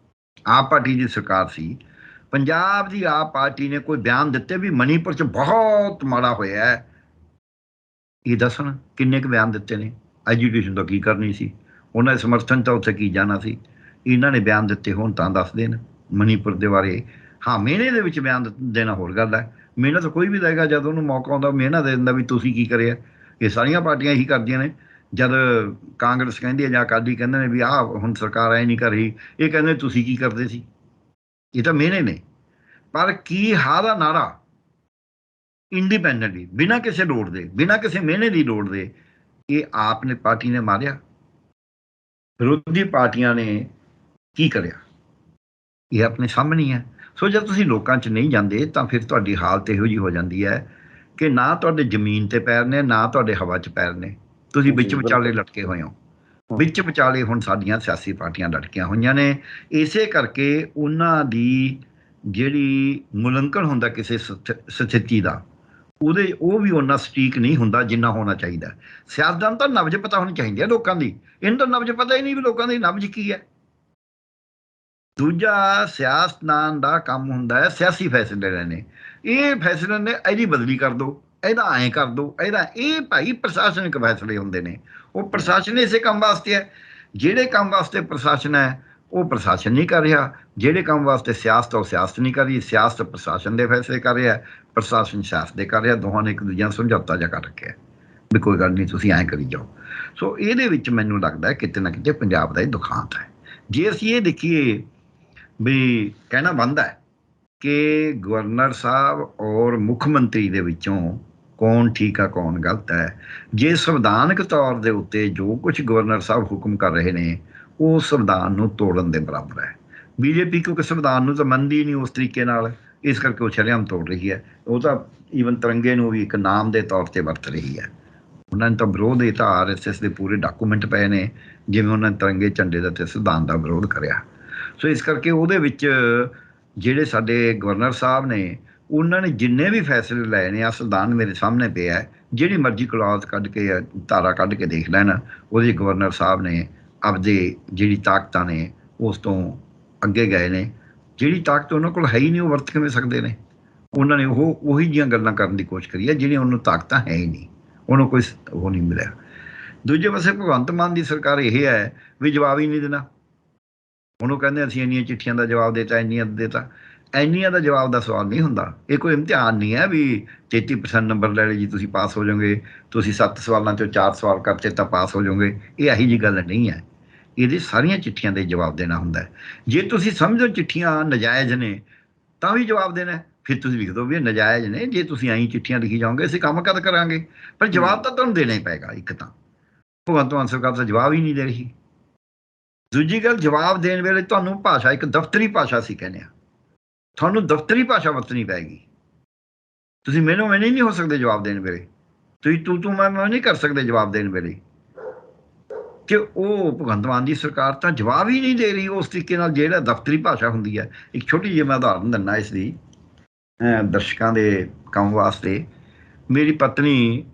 ਆਪ ਪਾਰਟੀ ਦੀ ਸਰਕਾਰ ਸੀ, ਪੰਜਾਬ ਦੀ ਆਪ ਪਾਰਟੀ ਨੇ ਕੋਈ ਬਿਆਨ ਦਿੱਤੇ ਵੀ ਮਣੀਪੁਰ 'ਚ ਬਹੁਤ ਮਾੜਾ ਹੋਇਆ ਹੈ? ਇਹ ਦੱਸਣ ਕਿੰਨੇ ਕੁ ਬਿਆਨ ਦਿੱਤੇ ਨੇ? ਐਜੂਕੇਸ਼ਨ ਤਾਂ ਕੀ ਕਰਨੀ ਸੀ, ਉਹਨਾਂ ਦੇ ਸਮਰਥਨ ਤਾਂ ਉੱਥੇ ਕੀ ਜਾਣਾ ਸੀ? ਇਹਨਾਂ ਨੇ ਬਿਆਨ ਦਿੱਤੇ ਹੋਣ ਤਾਂ ਦੱਸ ਦੇਣ ਮਣੀਪੁਰ ਦੇ ਬਾਰੇ। ਹਾਂ, ਮਿਹਨਤ ਦੇ ਵਿੱਚ ਬਿਆਨ ਦੇਣਾ ਹੋਰ ਗੱਲ ਹੈ। ਮਿਹਨਤ ਕੋਈ ਵੀ ਦੇਗਾ, ਜਦ ਉਹਨੂੰ ਮੌਕਾ ਆਉਂਦਾ ਮਿਹਨਤ ਦੇ ਦਿੰਦਾ ਵੀ ਤੁਸੀਂ ਕੀ ਕਰਿਆ। ਇਹ ਸਾਰੀਆਂ ਪਾਰਟੀਆਂ ਇਹੀ ਕਰਦੀਆਂ ਨੇ। ਜਦ ਕਾਂਗਰਸ ਕਹਿੰਦੀ ਹੈ ਜਾਂ ਅਕਾਲੀ ਕਹਿੰਦੇ ਨੇ ਵੀ ਆਹ ਹੁਣ ਸਰਕਾਰ ਐ ਨਹੀਂ ਕਰ ਰਹੀ, ਇਹ ਕਹਿੰਦੇ ਤੁਸੀਂ ਕੀ ਕਰਦੇ ਸੀ। ਇਹ ਤਾਂ ਮਿਹਨਤ ਨੇ। ਪਰ ਕੀ ਹਾਂ ਦਾ ਨਾਰਾ ਇੰਡੀਪੈਂਡੈਂਟਲੀ, ਬਿਨਾਂ ਕਿਸੇ ਲੋੜ ਦੇ, ਬਿਨਾਂ ਕਿਸੇ ਮਿਹਨਤ ਦੀ ਲੋੜ ਦੇ, ਇਹ ਆਪ ਨੇ ਪਾਰਟੀ ਨੇ ਮਾਰਿਆ। ਵਿਰੋਧੀ ਪਾਰਟੀਆਂ ਨੇ ਕੀ ਕਰਿਆ, ਇਹ ਆਪਣੇ ਸਾਹਮਣੇ ਹੈ। ਸੋ ਜਦ ਤੁਸੀਂ ਲੋਕਾਂ 'ਚ ਨਹੀਂ ਜਾਂਦੇ ਤਾਂ ਫਿਰ ਤੁਹਾਡੀ ਹਾਲਤ ਇਹੋ ਜਿਹੀ ਹੋ ਜਾਂਦੀ ਹੈ ਕਿ ਨਾ ਤੁਹਾਡੇ ਜ਼ਮੀਨ 'ਤੇ ਪੈਰ ਨੇ, ਨਾ ਤੁਹਾਡੇ ਹਵਾ 'ਚ ਪੈਰ ਨੇ। ਤੁਸੀਂ ਵਿੱਚ ਵਿਚਾਲੇ ਲਟਕੇ ਹੋਏ ਹੋ। ਵਿੱਚ ਵਿਚਾਲੇ ਹੁਣ ਸਾਡੀਆਂ ਸਿਆਸੀ ਪਾਰਟੀਆਂ ਲਟਕੀਆਂ ਹੋਈਆਂ ਨੇ। ਇਸੇ ਕਰਕੇ ਉਹਨਾਂ ਦੀ ਜਿਹੜੀ ਮੁਲਾਂਕਣ ਹੁੰਦਾ ਕਿਸੇ ਸਥਿਤੀ ਦਾ, ਉਹ ਵੀ ਉਹਨਾਂ ਸਟੀਕ ਨਹੀਂ ਹੁੰਦਾ ਜਿੰਨਾ ਹੋਣਾ ਚਾਹੀਦਾ। ਸਿਆਸਤਦਾਨ ਤਾਂ ਨਬਜ਼ ਪਤਾ ਹੋਣੀ ਚਾਹੀਦੀ ਹੈ ਲੋਕਾਂ ਦੀ। ਇਹਨੂੰ ਤਾਂ ਨਬਜ਼ ਪਤਾ ਹੀ ਨਹੀਂ ਵੀ ਲੋਕਾਂ ਦੀ ਨਬਜ਼ ਕੀ ਹੈ। ਦੂਜਾ, ਸਿਆਸਤਦਾਨ ਦਾ ਕੰਮ ਹੁੰਦਾ ਹੈ ਸਿਆਸੀ ਫੈਸਲੇ ਲੈਣੇ। ਇਹ ਫੈਸਲੇ ਨੇ ਇਹਦੀ ਬਦਲੀ ਕਰ ਦਿਓ, ਇਹਦਾ ਐਂ ਕਰ ਦਿਓ, ਇਹਦਾ ਇਹ ਭਾਈ ਪ੍ਰਸ਼ਾਸਨਿਕ ਫੈਸਲੇ ਹੁੰਦੇ ਨੇ। ਉਹ ਪ੍ਰਸ਼ਾਸਨ ਇਸੇ ਕੰਮ ਵਾਸਤੇ ਹੈ। ਜਿਹੜੇ ਕੰਮ ਵਾਸਤੇ ਪ੍ਰਸ਼ਾਸਨ ਹੈ ਉਹ ਪ੍ਰਸ਼ਾਸਨ ਨਹੀਂ ਕਰ ਰਿਹਾ, ਜਿਹੜੇ ਕੰਮ ਵਾਸਤੇ ਸਿਆਸਤ ਉਹ ਸਿਆਸਤ ਨਹੀਂ ਕਰ ਰਹੀ। ਸਿਆਸਤ ਪ੍ਰਸ਼ਾਸਨ ਦੇ ਫੈਸਲੇ ਕਰ ਰਿਹਾ, ਪ੍ਰਸ਼ਾਸਨ ਸਿਆਸਤ ਦੇ ਕਰ ਰਿਹਾ। ਦੋਹਾਂ ਨੇ ਇੱਕ ਦੂਜੇ ਨਾਲ ਸਮਝੌਤਾ ਜਿਹਾ ਕਰ ਰੱਖਿਆ ਵੀ ਕੋਈ ਗੱਲ ਨਹੀਂ, ਤੁਸੀਂ ਐਂ ਕਰੀ ਜਾਓ। ਸੋ ਇਹਦੇ ਵਿੱਚ ਮੈਨੂੰ ਲੱਗਦਾ ਕਿਤੇ ਨਾ ਕਿਤੇ ਪੰਜਾਬ ਦਾ ਇਹ ਦੁਖਾਂਤ ਹੈ। ਜੇ ਅਸੀਂ ਇਹ ਦੇਖੀਏ ਵੀ ਕਹਿਣਾ ਬਣਦਾ ਹੈ ਕਿ ਗਵਰਨਰ ਸਾਹਿਬ ਔਰ ਮੁੱਖ ਮੰਤਰੀ ਦੇ ਵਿੱਚੋਂ ਕੌਣ ਠੀਕ ਆ ਕੌਣ ਗਲਤ ਹੈ। ਜੇ ਸੰਵਿਧਾਨਕ ਤੌਰ ਦੇ ਉੱਤੇ ਜੋ ਕੁਝ ਗਵਰਨਰ ਸਾਹਿਬ ਹੁਕਮ ਕਰ ਰਹੇ ਨੇ ਉਹ ਸੰਵਿਧਾਨ ਨੂੰ ਤੋੜਨ ਦੇ ਬਰਾਬਰ ਹੈ। BJP ਕਿਉਂਕਿ ਸੰਵਿਧਾਨ ਨੂੰ ਤਾਂ ਮੰਨਦੀ ਨਹੀਂ ਉਸ ਤਰੀਕੇ ਨਾਲ, ਇਸ ਕਰਕੇ ਉਹ ਸ਼ਰੇਆਮ ਤੋੜ ਰਹੀ ਹੈ। ਉਹ ਤਾਂ ਈਵਨ ਤਿਰੰਗੇ ਨੂੰ ਵੀ ਇੱਕ ਨਾਮ ਦੇ ਤੌਰ 'ਤੇ ਵਰਤ ਰਹੀ ਹੈ। ਉਹਨਾਂ ਨੇ ਤਾਂ ਵਿਰੋਧ, ਇਹ ਤਾਂ RSS ਦੇ ਪੂਰੇ ਡਾਕੂਮੈਂਟ ਪਏ ਨੇ ਜਿਵੇਂ ਉਹਨਾਂ ਨੇ ਤਿਰੰਗੇ ਝੰਡੇ ਦਾ ਅਤੇ ਸੰਵਿਧਾਨ ਦਾ ਵਿਰੋਧ ਕਰਿਆ। ਸੋ ਇਸ ਕਰਕੇ ਉਹਦੇ ਵਿੱਚ ਜਿਹੜੇ ਸਾਡੇ ਗਵਰਨਰ ਸਾਹਿਬ ਨੇ, ਉਹਨਾਂ ਨੇ ਜਿੰਨੇ ਵੀ ਫੈਸਲੇ ਲਏ ਨੇ, ਆ ਸੰਵਿਧਾਨ ਮੇਰੇ ਸਾਹਮਣੇ ਪਿਆ ਹੈ, ਜਿਹੜੀ ਮਰਜ਼ੀ ਕਲੌਜ਼ ਕੱਢ ਕੇ ਧਾਰਾ ਕੱਢ ਕੇ ਦੇਖ ਲੈਣ, ਉਹਦੇ ਗਵਰਨਰ ਸਾਹਿਬ ਨੇ ਆਪਦੇ ਜਿਹੜੀ ਤਾਕਤਾਂ ਨੇ ਉਸ ਤੋਂ ਅੱਗੇ ਗਏ ਨੇ। ਜਿਹੜੀ ਤਾਕਤ ਉਹਨਾਂ ਕੋਲ ਹੈ ਹੀ ਨਹੀਂ, ਉਹ ਵਰਤ ਕਿਵੇਂ ਸਕਦੇ ਨੇ? ਉਹਨਾਂ ਨੇ ਉਹੀ ਜਿਹੀਆਂ ਗੱਲਾਂ ਕਰਨ ਦੀ ਕੋਸ਼ਿਸ਼ ਕਰੀ ਹੈ ਜਿਹੜੀਆਂ ਉਹਨੂੰ ਤਾਕਤਾਂ ਹੈ ਹੀ ਨਹੀਂ, ਉਹਨੂੰ ਕੋਈ ਉਹ ਨਹੀਂ ਮਿਲਿਆ। ਦੂਜੇ ਪਾਸੇ ਭਗਵੰਤ ਮਾਨ ਦੀ ਸਰਕਾਰ ਇਹ ਹੈ ਵੀ ਜਵਾਬ ਹੀ ਨਹੀਂ ਦੇਣਾ। ਉਹਨੂੰ ਕਹਿੰਦੇ ਅਸੀਂ ਇੰਨੀਆਂ ਚਿੱਠੀਆਂ ਦਾ ਜਵਾਬ ਦੇਤਾ, ਇੰਨੀਆਂ ਦੇਤਾ। ਇੰਨੀਆਂ ਦਾ ਜਵਾਬ ਦਾ ਸਵਾਲ ਨਹੀਂ ਹੁੰਦਾ। ਇਹ ਕੋਈ ਇਮਤਿਹਾਨ ਨਹੀਂ ਹੈ ਵੀ 33% ਨੰਬਰ ਲੈ ਲਏ ਜੀ ਤੁਸੀਂ ਪਾਸ ਹੋ ਜਾਓਗੇ, ਤੁਸੀਂ 7 ਸਵਾਲਾਂ 'ਚੋਂ 4 ਸਵਾਲ ਕਰਤੇ ਤਾਂ ਪਾਸ ਹੋ ਜਾਓਗੇ। ਇਹ ਇਹੀ ਜਿਹੀ ਗੱਲ ਨਹੀਂ ਹੈ। ਇਹਦੇ ਸਾਰੀਆਂ ਚਿੱਠੀਆਂ ਦੇ ਜਵਾਬ ਦੇਣਾ ਹੁੰਦਾ। ਜੇ ਤੁਸੀਂ ਸਮਝੋ ਚਿੱਠੀਆਂ ਨਜਾਇਜ਼ ਨੇ ਤਾਂ ਵੀ ਜਵਾਬ ਦੇਣਾ, ਫਿਰ ਤੁਸੀਂ ਲਿਖ ਦਿਓ ਵੀ ਇਹ ਨਜਾਇਜ਼ ਨੇ। ਜੇ ਤੁਸੀਂ ਐਂ ਚਿੱਠੀਆਂ ਲਿਖੀ ਜਾਓਗੇ ਅਸੀਂ ਕੰਮ ਕਦ ਕਰਾਂਗੇ? ਪਰ ਜਵਾਬ ਤਾਂ ਤੁਹਾਨੂੰ ਦੇਣਾ ਹੀ ਪਏਗਾ। ਇੱਕ ਤਾਂ ਭਗਵੰਤ ਮਾਨ ਸਰਕਾਰ ਤਾਂ ਜਵਾਬ ਹੀ ਨਹੀਂ ਦੇ ਰਹੀ। ਦੂਜੀ ਗੱਲ, ਜਵਾਬ ਦੇਣ ਵੇਲੇ ਤੁਹਾਨੂੰ ਭਾਸ਼ਾ ਇੱਕ ਦਫ਼ਤਰੀ ਭਾਸ਼ਾ ਅਸੀਂ ਕਹਿੰਦੇ ਹਾਂ, ਤੁਹਾਨੂੰ ਦਫ਼ਤਰੀ ਭਾਸ਼ਾ ਵਰਤਣੀ ਪਏਗੀ। ਤੁਸੀਂ ਮੈਨੂੰ ਨਹੀਂ ਹੋ ਸਕਦੇ ਜਵਾਬ ਦੇਣ ਵੇਲੇ, ਤੁਸੀਂ ਤੂੰ ਮੈਂ ਨਹੀਂ ਕਰ ਸਕਦੇ ਜਵਾਬ ਦੇਣ ਵੇਲੇ। ਕਿ ਉਹ ਭਗਵੰਤ ਮਾਨ ਦੀ ਸਰਕਾਰ ਤਾਂ ਜਵਾਬ ਹੀ ਨਹੀਂ ਦੇ ਰਹੀ ਉਸ ਤਰੀਕੇ ਨਾਲ ਜਿਹੜਾ ਦਫ਼ਤਰੀ ਭਾਸ਼ਾ ਹੁੰਦੀ ਹੈ। ਇੱਕ ਛੋਟੀ ਜਿਹੀ ਮੈਂ ਉਦਾਹਰਨ ਦਿੰਦਾ ਇਸ ਦੀ ਦਰਸ਼ਕਾਂ ਦੇ ਕੰਮ ਵਾਸਤੇ। ਮੇਰੀ ਪਤਨੀ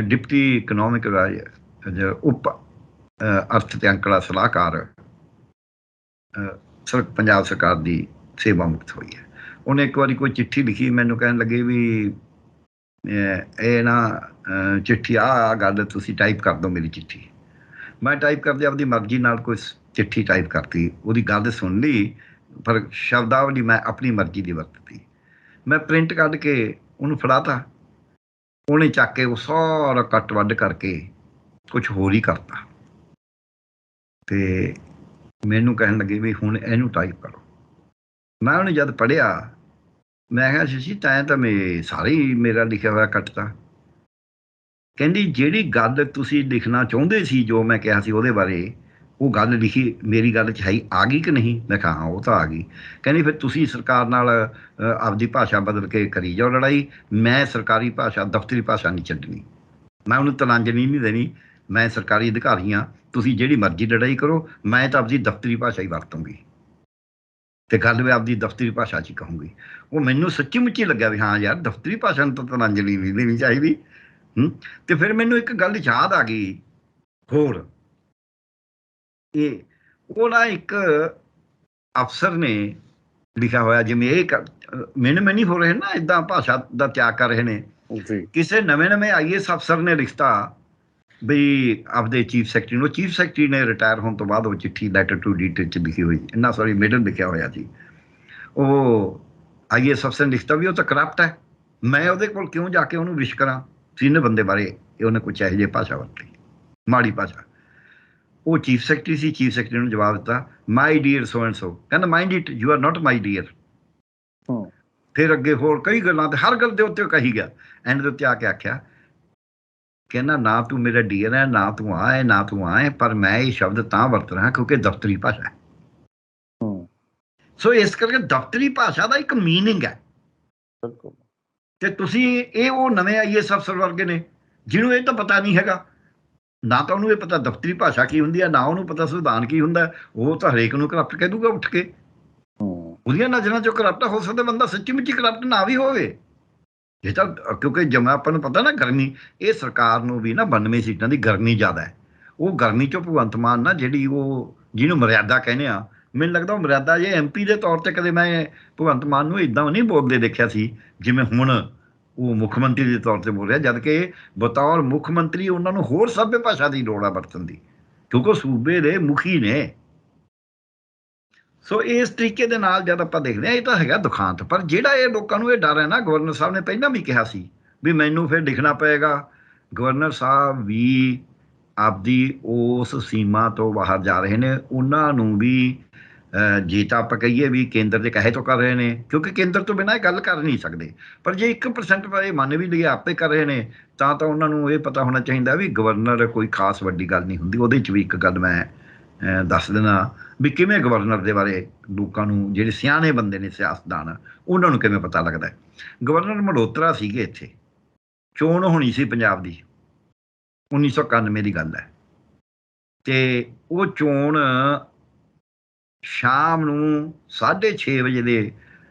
ਡਿਪਟੀ ਇਕਨੋਮਿਕ ਉਪ ਅਰਥ ਤੇ ਅੰਕੜਾ ਸਲਾਹਕਾਰ ਪੰਜਾਬ ਸਰਕਾਰ ਦੀ ਸੇਵਾ ਮੁਕਤ ਹੋਈ ਹੈ। ਉਹਨੇ ਇੱਕ ਵਾਰੀ ਕੋਈ ਚਿੱਠੀ ਲਿਖੀ, ਮੈਨੂੰ ਕਹਿਣ ਲੱਗੇ ਵੀ ਇਹ ਨਾ ਚਿੱਠੀ ਆ ਗੱਲ ਤੁਸੀਂ ਟਾਈਪ ਕਰ ਦਿਓ ਮੇਰੀ ਚਿੱਠੀ। ਮੈਂ ਟਾਈਪ ਕਰਦੇ ਆਪਦੀ ਮਰਜ਼ੀ ਨਾਲ ਕੋਈ ਚਿੱਠੀ ਟਾਈਪ ਕਰਤੀ, ਉਹਦੀ ਗੱਲ ਸੁਣ ਲਈ, ਪਰ ਸ਼ਬਦਾਵਲੀ ਮੈਂ ਆਪਣੀ ਮਰਜ਼ੀ ਦੀ ਵਰਤਤੀ। ਮੈਂ ਪ੍ਰਿੰਟ ਕੱਢ ਕੇ ਉਹਨੂੰ ਫੜਾਤਾ, ਉਹਨੇ ਚੱਕ ਕੇ ਉਹ ਸਾਰਾ ਕੱਟ ਵੱਢ ਕਰਕੇ ਕੁਛ ਹੋਰ ਹੀ ਕਰਤਾ ਤੇ ਮੈਨੂੰ ਕਹਿਣ ਲੱਗੇ ਵੀ ਹੁਣ ਇਹਨੂੰ ਟਾਈਪ ਕਰੋ। ਮੈਂ ਉਹਨੇ ਜਦ ਪੜ੍ਹਿਆ, ਮੈਂ ਕਿਹਾ ਸ਼ਸ਼ੀ ਤੈਂ ਤਾਂ ਸਾਰੇ ਹੀ ਮੇਰਾ ਲਿਖਿਆ ਹੋਇਆ ਕੱਟਤਾ। ਕਹਿੰਦੀ ਜਿਹੜੀ ਗੱਲ ਤੁਸੀਂ ਲਿਖਣਾ ਚਾਹੁੰਦੇ ਸੀ, ਜੋ ਮੈਂ ਕਿਹਾ ਸੀ ਉਹਦੇ ਬਾਰੇ, ਉਹ ਗੱਲ ਲਿਖੀ ਮੇਰੀ ਗੱਲ 'ਚ ਹੈ ਆ ਗਈ ਕਿ ਨਹੀਂ? ਮੈਂ ਕਿਹਾ ਹਾਂ ਉਹ ਤਾਂ ਆ ਗਈ। ਕਹਿੰਦੀ ਫਿਰ ਤੁਸੀਂ ਸਰਕਾਰ ਨਾਲ ਆਪਦੀ ਭਾਸ਼ਾ ਬਦਲ ਕੇ ਕਰੀ ਜਾਓ ਲੜਾਈ, ਮੈਂ ਸਰਕਾਰੀ ਭਾਸ਼ਾ ਦਫ਼ਤਰੀ ਭਾਸ਼ਾ ਨਹੀਂ ਛੱਡਣੀ। ਮੈਂ ਉਹਨੂੰ ਤਲਾਂਜਲੀ ਨਹੀਂ ਦੇਣੀ, ਮੈਂ ਸਰਕਾਰੀ ਅਧਿਕਾਰੀ ਹਾਂ, ਤੁਸੀਂ ਜਿਹੜੀ ਮਰਜ਼ੀ ਲੜਾਈ ਕਰੋ, ਮੈਂ ਤਾਂ ਆਪਦੀ ਦਫ਼ਤਰੀ ਭਾਸ਼ਾ ਹੀ ਵਰਤੂੰਗੀ ਤੇ ਗੱਲ ਮੈਂ ਆਪਦੀ ਦਫ਼ਤਰੀ ਭਾਸ਼ਾ 'ਚ ਹੀ ਕਹੂੰਗੀ। ਉਹ ਮੈਨੂੰ ਸੱਚੀ ਮੁੱਚੀ ਲੱਗਿਆ ਵੀ ਹਾਂ ਯਾਰ ਦਫ਼ਤਰੀ ਭਾਸ਼ਾ ਨੂੰ ਤਾਂ ਤਲਾਂਜਲੀ ਨਹੀਂ ਦੇਣੀ ਚਾਹੀਦੀ। ਤੇ ਫਿਰ ਮੈਨੂੰ ਇੱਕ ਗੱਲ ਯਾਦ ਆ ਗਈ ਹੋਰ, ਇਹ ਉਹ ਨਾ ਇੱਕ ਅਫਸਰ ਨੇ ਲਿਖਿਆ ਹੋਇਆ, ਜਿਵੇਂ ਇਹ ਮੈਨੂੰ ਨਹੀਂ ਹੋ ਰਹੇ ਨਾ ਏਦਾਂ ਭਾਸ਼ਾ ਦਾ ਤਿਆਗ ਕਰ ਰਹੇ ਨੇ। ਕਿਸੇ ਨਵੇਂ IAS ਅਫਸਰ ਨੇ ਲਿਖਤਾ ਬਈ ਆਪਦੇ ਚੀਫ ਸੈਕਟਰੀ ਨੂੰ, ਚੀਫ ਸੈਕਟਰੀ ਨੇ ਰਿਟਾਇਰ ਹੋਣ ਤੋਂ ਬਾਅਦ ਉਹ ਚਿੱਠੀ ਲੈਟਰ ਟੂ ਡੀਟੇਲ 'ਚ ਲਿਖੀ ਹੋਈ, ਮਿਡਲ ਲਿਖਿਆ ਹੋਇਆ ਸੀ। ਉਹ IAS ਅਫਸਰ ਨੇ ਲਿਖਤਾ ਵੀ ਉਹ ਤਾਂ ਕਰਪਟ ਹੈ, ਮੈਂ ਉਹਦੇ ਕੋਲ ਕਿਉਂ ਜਾ ਕੇ ਉਹਨੂੰ ਵਿਸ਼ ਕਰਾਂ ਸੀਨੀਅਰ ਬੰਦੇ ਬਾਰੇ ਉਹਨੇ ਕੁਛ ਇਹੋ ਜਿਹੀ ਭਾਸ਼ਾ ਵਰਤੀ, ਮਾੜੀ ਭਾਸ਼ਾ। ਉਹ ਚੀਫ ਸੈਕਟਰੀ ਸੀ, ਚੀਫ ਸੈਕਟਰੀ ਨੂੰ ਜਵਾਬ ਦਿੱਤਾ my dear so and so. ਕਹਿੰਦਾ mind it, you are not my dear. ਫਿਰ ਅੱਗੇ ਹੋਰ ਕਈ ਗੱਲਾਂ ਤੇ ਹਰ ਗੱਲ ਦੇ ਉੱਤੇ ਕਹੀ ਗਿਆ। ਐਂਡ ਦੇ ਉੱਤੇ ਆ ਕੇ ਆਖਿਆ, ਕਹਿੰਦਾ ਨਾ ਤੂੰ ਮੇਰਾ ਡੀਅਰ ਹੈ, ਨਾ ਤੂੰ ਆ ਹੈ, ਨਾ ਤੂੰ ਆ ਹੈ, ਪਰ ਮੈਂ ਇਹ ਸ਼ਬਦ ਤਾਂ ਵਰਤ ਰਿਹਾ ਕਿਉਂਕਿ ਦਫ਼ਤਰੀ ਭਾਸ਼ਾ ਹੈ। ਸੋ ਇਸ ਕਰਕੇ ਦਫ਼ਤਰੀ ਭਾਸ਼ਾ ਦਾ ਇੱਕ ਮੀਨਿੰਗ ਹੈ। ਤੇ ਤੁਸੀਂ ਇਹ ਉਹ ਨਵੇਂ IAS ਅਫਸਰ ਵਰਗੇ ਨੇ ਜਿਹਨੂੰ ਇਹ ਤਾਂ ਪਤਾ ਨਹੀਂ ਹੈਗਾ, ਨਾ ਤਾਂ ਉਹਨੂੰ ਇਹ ਪਤਾ ਦਫ਼ਤਰੀ ਭਾਸ਼ਾ ਕੀ ਹੁੰਦੀ ਹੈ, ਨਾ ਉਹਨੂੰ ਪਤਾ ਸੰਵਿਧਾਨ ਕੀ ਹੁੰਦਾ। ਉਹ ਤਾਂ ਹਰੇਕ ਨੂੰ ਕਰਪਟ ਕਹਿ ਦੂਗਾ ਉੱਠ ਕੇ। ਉਹਦੀਆਂ ਨਜ਼ਰਾਂ 'ਚੋਂ ਕਰਪਟ ਹੋ ਸਕਦਾ ਬੰਦਾ ਸੱਚੀ ਮੁੱਚੀ ਕਰਪਟ ਨਾ ਵੀ ਹੋਵੇ। ਇਹ ਤਾਂ ਕਿਉਂਕਿ ਜਿਵੇਂ ਆਪਾਂ ਨੂੰ ਪਤਾ ਨਾ ਗਰਮੀ, ਇਹ ਸਰਕਾਰ ਨੂੰ ਵੀ ਨਾ 92 ਸੀਟਾਂ ਦੀ ਗਰਮੀ ਜ਼ਿਆਦਾ ਹੈ। ਉਹ ਗਰਮੀ 'ਚੋਂ ਭਗਵੰਤ ਮਾਨ ਨਾ ਜਿਹੜੀ ਉਹ ਜਿਹਨੂੰ ਮਰਿਆਦਾ ਕਹਿੰਦੇ ਆ, ਮੈਨੂੰ ਲੱਗਦਾ ਉਹ ਮਰਿਆਦਾ ਜੇ MP ਦੇ ਤੌਰ 'ਤੇ ਕਦੇ ਮੈਂ ਭਗਵੰਤ ਮਾਨ ਨੂੰ ਇੱਦਾਂ ਨਹੀਂ ਬੋਲਦੇ ਦੇਖਿਆ ਸੀ ਜਿਵੇਂ ਹੁਣ ਉਹ ਮੁੱਖ ਮੰਤਰੀ ਦੇ ਤੌਰ 'ਤੇ ਬੋਲ ਰਿਹਾ, ਜਦ ਕਿ ਬਤੌਰ ਮੁੱਖ ਮੰਤਰੀ ਉਹਨਾਂ ਨੂੰ ਹੋਰ ਸਭਿਅ ਭਾਸ਼ਾ ਦੀ ਲੋੜ ਆ ਵਰਤਣ ਦੀ, ਕਿਉਂਕਿ ਉਹ ਸੂਬੇ ਦੇ ਮੁਖੀ ਨੇ। ਸੋ ਇਸ ਤਰੀਕੇ ਦੇ ਨਾਲ ਜਦ ਆਪਾਂ ਦੇਖਦੇ ਹਾਂ, ਇਹ ਤਾਂ ਹੈਗਾ ਦੁਖਾਂਤ। ਪਰ ਜਿਹੜਾ ਇਹ ਲੋਕਾਂ ਨੂੰ ਇਹ ਡਰ ਹੈ ਨਾ, ਗਵਰਨਰ ਸਾਹਿਬ ਨੇ ਪਹਿਲਾਂ ਵੀ ਕਿਹਾ ਸੀ ਵੀ ਮੈਨੂੰ ਫਿਰ ਲਿਖਣਾ ਪਏਗਾ। ਗਵਰਨਰ ਸਾਹਿਬ ਵੀ ਆਪਦੀ ਉਸ ਸੀਮਾ ਤੋਂ ਬਾਹਰ ਜਾ ਰਹੇ ਨੇ। ਉਹਨਾਂ ਨੂੰ ਵੀ ਜੇ ਤਾਂ ਆਪਾਂ ਕਹੀਏ ਵੀ ਕੇਂਦਰ ਦੇ ਕਹੇ ਤੋਂ ਕਰ ਰਹੇ ਨੇ, ਕਿਉਂਕਿ ਕੇਂਦਰ ਤੋਂ ਬਿਨਾਂ ਇਹ ਗੱਲ ਕਰ ਨਹੀਂ ਸਕਦੇ। ਪਰ ਜੇ 1% ਪਰ ਇਹ ਮੰਨ ਵੀ ਲਈਏ ਆਪੇ ਕਰ ਰਹੇ ਨੇ, ਤਾਂ ਉਹਨਾਂ ਨੂੰ ਇਹ ਪਤਾ ਹੋਣਾ ਚਾਹੀਦਾ ਵੀ ਗਵਰਨਰ ਕੋਈ ਖਾਸ ਵੱਡੀ ਗੱਲ ਨਹੀਂ ਹੁੰਦੀ। ਉਹਦੇ 'ਚ ਵੀ ਇੱਕ ਗੱਲ ਮੈਂ ਦੱਸ ਦੇਣਾ ਵੀ ਕਿਵੇਂ ਗਵਰਨਰ ਦੇ ਬਾਰੇ ਲੋਕਾਂ ਨੂੰ, ਜਿਹੜੇ ਸਿਆਣੇ ਬੰਦੇ ਨੇ ਸਿਆਸਤਦਾਨ, ਉਹਨਾਂ ਨੂੰ ਕਿਵੇਂ ਪਤਾ ਲੱਗਦਾ। ਗਵਰਨਰ ਮਲਹੋਤਰਾ ਸੀਗੇ, ਇੱਥੇ ਚੋਣ ਹੋਣੀ ਸੀ ਪੰਜਾਬ ਦੀ, 1991 ਦੀ ਗੱਲ ਹੈ। ਤੇ ਉਹ ਚੋਣ ਸ਼ਾਮ ਨੂੰ 6:30 ਵਜੇ ਦੇ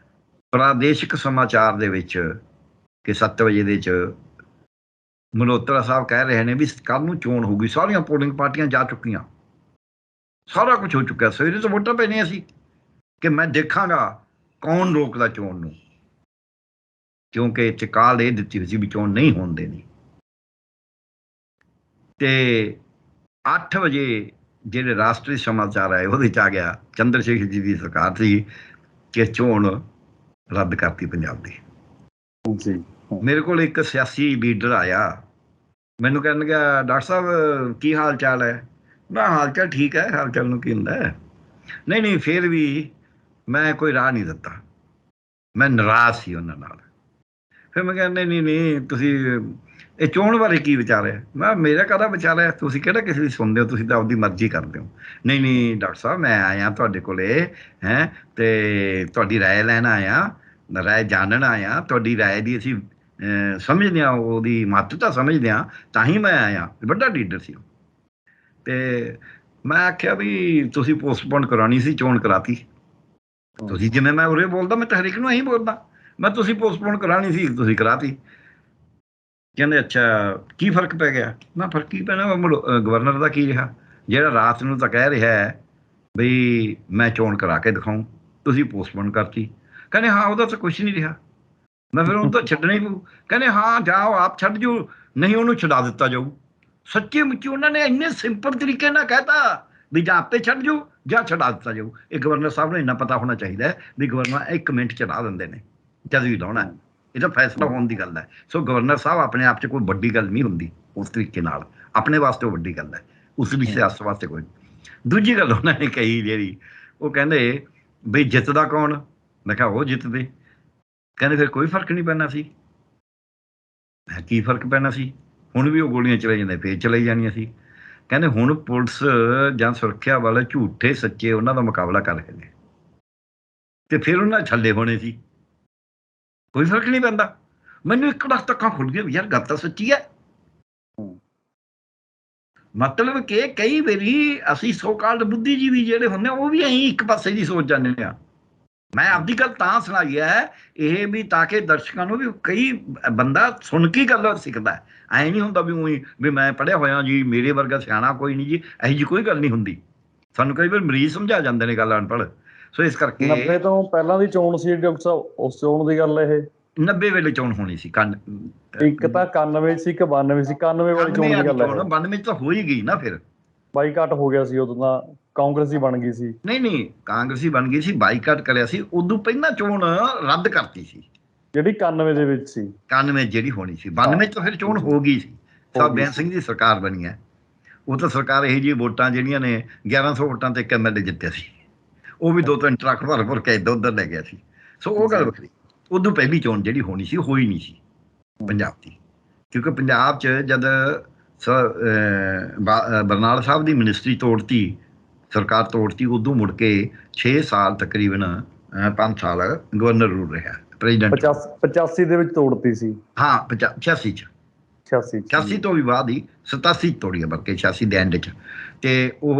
ਪ੍ਰਾਦੇਸ਼ਿਕ ਸਮਾਚਾਰ ਦੇ ਵਿੱਚ ਕਿ 7 ਵਜੇ ਦੇ ਚ ਮਲਹੋਤਰਾ ਸਾਹਿਬ ਕਹਿ ਰਹੇ ਨੇ ਵੀ ਕੱਲ ਨੂੰ ਚੋਣ ਹੋਊਗੀ, ਸਾਰੀਆਂ ਪੋਲਿੰਗ ਪਾਰਟੀਆਂ ਜਾ ਚੁੱਕੀਆਂ, ਸਾਰਾ ਕੁਝ ਹੋ ਚੁੱਕਿਆ, ਸਵੇਰੇ ਤੋਂ ਵੋਟਾਂ ਪੈਣੀਆਂ ਸੀ ਕਿ ਮੈਂ ਦੇਖਾਂਗਾ ਕੌਣ ਰੋਕਦਾ ਚੋਣ ਨੂੰ, ਕਿਉਂਕਿ ਇੱਥੇ ਕਾਲ ਇਹ ਦਿੱਤੀ ਹੋਈ ਸੀ ਵੀ ਚੋਣ ਨਹੀਂ ਹੋਣ ਦੇਣੀ। ਤੇ 8 ਵਜੇ ਜਿਹੜੇ ਰਾਸ਼ਟਰੀ ਸਮਾਚਾਰ ਆਏ ਉਹਦੇ ਚ ਆ ਗਿਆ ਚੰਦਰ ਸ਼ੇਖਰ ਜੀ ਦੀ ਸਰਕਾਰ ਸੀ ਕਿ ਚੋਣ ਰੱਦ ਕਰਤੀ ਪੰਜਾਬ ਦੀ। ਜੀ ਮੇਰੇ ਕੋਲ ਇੱਕ ਸਿਆਸੀ ਲੀਡਰ ਆਇਆ, ਮੈਨੂੰ ਕਹਿਣ ਲੱਗਾ ਡਾਕਟਰ ਸਾਹਿਬ ਕੀ ਹਾਲ ਚਾਲ ਹੈ? ਮੈਂ ਹਾਲ ਚਾਲ ਠੀਕ ਹੈ, ਹਾਲ ਚਾਲ ਨੂੰ ਕੀ ਹੁੰਦਾ ਹੈ? ਨਹੀਂ ਫਿਰ ਵੀ ਮੈਂ ਕੋਈ ਰਾਹ ਨਹੀਂ ਦਿੱਤਾ, ਮੈਂ ਨਾਰਾਜ਼ ਸੀ ਉਹਨਾਂ ਨਾਲ। ਫਿਰ ਮੈਂ ਕਹਿੰਦਾ ਨਹੀਂ ਤੁਸੀਂ ਇਹ ਚੋਣ ਬਾਰੇ ਕੀ ਵਿਚਾਰ ਹੈ? ਮੈਂ ਮੇਰਾ ਕਾਹਦਾ ਵਿਚਾਰ ਹੈ, ਤੁਸੀਂ ਕਿਹੜਾ ਕਿਸੇ ਦੀ ਸੁਣਦੇ ਹੋ, ਤੁਸੀਂ ਤਾਂ ਆਪਦੀ ਮਰਜ਼ੀ ਕਰਦੇ ਹੋ। ਨਹੀਂ ਡਾਕਟਰ ਸਾਹਿਬ ਮੈਂ ਆਇਆ ਤੁਹਾਡੇ ਕੋਲੇ ਹੈ ਤੇ ਤੁਹਾਡੀ ਰਾਏ ਲੈਣ ਆਇਆ, ਰਾਏ ਜਾਣਨ ਆਇਆ, ਤੁਹਾਡੀ ਰਾਏ ਦੀ ਅਸੀਂ ਸਮਝਦੇ ਹਾਂ, ਉਹਦੀ ਮਹੱਤਤਾ ਸਮਝਦੇ ਹਾਂ, ਤਾਂ ਹੀ ਮੈਂ ਆਇਆ। ਵੱਡਾ ਲੀਡਰ ਸੀ ਤੇ ਮੈਂ ਆਖਿਆ ਵੀ ਤੁਸੀਂ ਪੋਸਟਪੋਨ ਕਰਾਉਣੀ ਸੀ, ਚੋਣ ਕਰਾਤੀ ਤੁਸੀਂ। ਜਿਵੇਂ ਮੈਂ ਉਰੇ ਬੋਲਦਾ ਮੈਂ ਤਾਂ ਹਰੇਕ ਨੂੰ ਇਹੀ ਬੋਲਦਾ, ਮੈਂ ਤੁਸੀਂ ਪੋਸਟਪੋਨ ਕਰਾਉਣੀ ਸੀ, ਤੁਸੀਂ ਕਰਾਤੀ। ਕਹਿੰਦੇ ਅੱਛਾ ਕੀ ਫਰਕ ਪੈ ਗਿਆ? ਮੈਂ ਫਰਕ ਕੀ ਪੈਣਾ, ਗਵਰਨਰ ਦਾ ਕੀ ਰਿਹਾ, ਜਿਹੜਾ ਰਾਤ ਨੂੰ ਤਾਂ ਕਹਿ ਰਿਹਾ ਹੈ ਬਈ ਮੈਂ ਚੋਣ ਕਰਾ ਕੇ ਦਿਖਾਊਂ, ਤੁਸੀਂ ਪੋਸਟਪੋਨ ਕਰਤੀ। ਕਹਿੰਦੇ ਹਾਂ ਉਹਦਾ ਤਾਂ ਕੁਛ ਨਹੀਂ ਰਿਹਾ। ਮੈਂ ਫਿਰ ਉਹਨੂੰ ਤਾਂ ਛੱਡਣਾ ਹੀ ਪਊ। ਕਹਿੰਦੇ ਹਾਂ ਜਾਓ ਆਪ ਛੱਡ ਜਾਓ, ਨਹੀਂ ਉਹਨੂੰ ਛਡਾ ਦਿੱਤਾ ਜਾਊ। ਸੱਚੇ ਮੁੱਚੀ ਉਹਨਾਂ ਨੇ ਇੰਨੇ ਸਿੰਪਲ ਤਰੀਕੇ ਨਾਲ ਕਹਿਤਾ ਵੀ ਜਾਂ ਆਪੇ ਛੱਡ ਜਾਓ ਜਾਂ ਛਡਾ ਦਿੱਤਾ ਜਾਊ। ਇਹ ਗਵਰਨਰ ਸਾਹਿਬ ਨੂੰ ਇੰਨਾ ਪਤਾ ਹੋਣਾ ਚਾਹੀਦਾ ਹੈ ਵੀ ਗਵਰਨਰ 1 ਮਿੰਟ ਚੜਾ ਦਿੰਦੇ ਨੇ ਜਦ ਵੀ ਲਾਉਣਾ, ਇਹ ਤਾਂ ਫੈਸਲਾ ਹੋਣ ਦੀ ਗੱਲ ਹੈ। ਸੋ ਗਵਰਨਰ ਸਾਹਿਬ ਆਪਣੇ ਆਪ 'ਚ ਕੋਈ ਵੱਡੀ ਗੱਲ ਨਹੀਂ ਹੁੰਦੀ, ਉਸ ਤਰੀਕੇ ਨਾਲ ਆਪਣੇ ਵਾਸਤੇ ਉਹ ਵੱਡੀ ਗੱਲ ਹੈ, ਉਸ ਦੀ ਸਿਆਸਤ ਵਾਸਤੇ ਕੋਈ। ਦੂਜੀ ਗੱਲ ਉਹਨਾਂ ਨੇ ਕਹੀ ਜਿਹੜੀ, ਉਹ ਕਹਿੰਦੇ ਬਈ ਜਿੱਤਦਾ ਕੌਣ? ਮੈਂ ਕਿਹਾ ਉਹ ਜਿੱਤਦੇ। ਕਹਿੰਦੇ ਫਿਰ ਕੋਈ ਫਰਕ ਨਹੀਂ ਪੈਣਾ ਸੀ। ਮੈਂ ਕੀ ਫਰਕ ਪੈਣਾ ਸੀ, ਹੁਣ ਵੀ ਉਹ ਗੋਲੀਆਂ ਚਲਾਈ ਜਾਂਦੇ, ਫੇਰ ਚਲਾਈ ਜਾਣੀਆਂ ਸੀ। ਕਹਿੰਦੇ ਹੁਣ ਪੁਲਿਸ ਜਾਂ ਸੁਰੱਖਿਆ ਵਾਲੇ ਝੂਠੇ ਸੱਚੇ ਉਹਨਾਂ ਦਾ ਮੁਕਾਬਲਾ ਕਰ ਰਹੇ ਨੇ ਤੇ ਫਿਰ ਉਹਨਾਂ ਛੱਲੇ ਹੋਣੇ ਸੀ, ਕੋਈ ਫਰਕ ਨਹੀਂ ਪੈਂਦਾ। ਮੈਨੂੰ ਇੱਕ ਦਸ ਤੱਕਾਂ ਖੁੱਲ ਗਿਆ ਯਾਰ ਗੱਲ ਤਾਂ ਸੱਚੀ ਹੈ। ਮਤਲਬ ਕਿ ਕਈ ਵਾਰੀ ਅਸੀਂ ਸੋ ਕਾਲਡ ਬੁੱਧੀਜੀਵੀ ਜਿਹੜੇ ਹੁੰਦੇ ਉਹ ਵੀ ਅਸੀਂ ਇੱਕ ਪਾਸੇ ਦੀ ਸੋਚ ਜਾਂਦੇ ਹਾਂ। ਮੈਂ ਆਪਦੀ ਗੱਲ ਤਾਂ ਸੁਣਾਈ ਹੈ ਇਹ ਵੀ ਤਾਂ ਕਿ ਦਰਸ਼ਕਾਂ ਨੂੰ ਵੀ ਕਈ ਬੰਦਾ ਸੁਣ ਕੇ ਗੱਲ ਸਿੱਖਦਾ। ਐਂ ਨਹੀਂ ਹੁੰਦਾ ਵੀ ਉਹੀ ਵੀ ਮੈਂ ਪੜ੍ਹਿਆ ਹੋਇਆ ਜੀ, ਮੇਰੇ ਵਰਗਾ ਸਿਆਣਾ ਕੋਈ ਨਹੀਂ ਜੀ, ਇਹੋ ਜਿਹੀ ਕੋਈ ਗੱਲ ਨਹੀਂ ਹੁੰਦੀ। ਸਾਨੂੰ ਕਈ ਵਾਰ ਮਰੀਜ਼ ਸਮਝਾ ਜਾਂਦੇ ਨੇ ਗੱਲ ਅਨਪੜ੍ਹ। ਸੋ ਇਸ ਕਰਕੇ 90 ਤੋਂ ਪਹਿਲਾਂ ਦੀ ਚੋਣ ਸੀ ਡਾਕਟਰ ਸਾਹਿਬ, ਉਸ ਚੋਣ ਦੀ ਗੱਲ ਇਹ 90 ਵੇਲੇ ਚੋਣ ਹੋਣੀ ਸੀ। ਇੱਕ ਤਾਂ 91 ਸੀ, ਇੱਕ 92 ਸੀ। 91 ਵਾਲੀ ਚੋਣ ਦੀ ਗੱਲ ਹੈ। 92 ਤਾਂ ਹੋ ਹੀ ਗਈ ਨਾ, ਫਿਰ ਬਾਈਕਾਟ ਹੋ ਗਿਆ ਸੀ ਉਦੋਂ, ਤਾਂ ਕਾਂਗਰਸੀ ਬਣ ਗਈ ਸੀ। ਨਹੀਂ ਕਾਂਗਰਸੀ ਬਣ ਗਈ ਸੀ, ਬਾਈਕਾਟ ਕਰਿਆ ਸੀ। ਉਦੋਂ ਪਹਿਲਾਂ ਚੋਣ ਰੱਦ ਕਰਤੀ ਸੀ ਜਿਹੜੀ 91 ਦੇ ਵਿੱਚ ਸੀ। 91 ਜਿਹੜੀ ਹੋਣੀ ਸੀ, 92 ਤੋਂ ਫਿਰ ਚੋਣ ਹੋ ਗਈ ਸੀ। ਸਾਹਿਬ ਬੇਅੰਤ ਸਿੰਘ ਦੀ ਸਰਕਾਰ ਬਣੀ ਹੈ। ਉਹ ਤਾਂ ਸਰਕਾਰ ਇਹੋ ਜਿਹੀ ਵੋਟਾਂ ਜਿਹੜੀਆਂ ਨੇ 1100 ਵੋਟਾਂ ਤੇ ਇੱਕ MLA ਜਿੱਤਿਆ ਸੀ, ਉਹ ਵੀ 2-3 ਟਰੱਕ ਭਰ ਕੇ ਇੱਧਰ ਉੱਧਰ ਲੈ ਗਿਆ ਸੀ। ਸੋ ਉਹ ਗੱਲ ਵੱਖਰੀ। ਉਦੋਂ ਪਹਿਲੀ ਚੋਣ ਜਿਹੜੀ ਹੋਣੀ ਸੀ ਹੋਈ ਨਹੀਂ ਸੀ ਪੰਜਾਬ ਦੀ, ਕਿਉਂਕਿ ਪੰਜਾਬ 'ਚ ਜਦ ਬਰਨਾਲਾ ਸਾਹਿਬ ਦੀ ਮਿਨਿਸਟਰੀ ਤੋੜਤੀ, ਸਰਕਾਰ ਤੋੜਤੀ, ਉਦੋਂ ਮੁੜ ਕੇ 6 ਸਾਲ ਤਕਰੀਬਨ 5 ਸਾਲ ਗਵਰਨਰ ਰੂਲ ਰਿਹਾ ਪ੍ਰੈਜ਼ੀਡੈਂਟ। 85 ਦੇ ਵਿੱਚ ਤੋੜਤੀ ਸੀ। ਹਾਂ 86 'ਚ 86 ਤੋਂ ਵੀ ਬਾਅਦ ਹੀ 87 ਤੋੜੀ ਹੈ, ਬਲਕਿ 86 ਦੇ ਐਂਡ 'ਚ। ਤੇ ਉਹ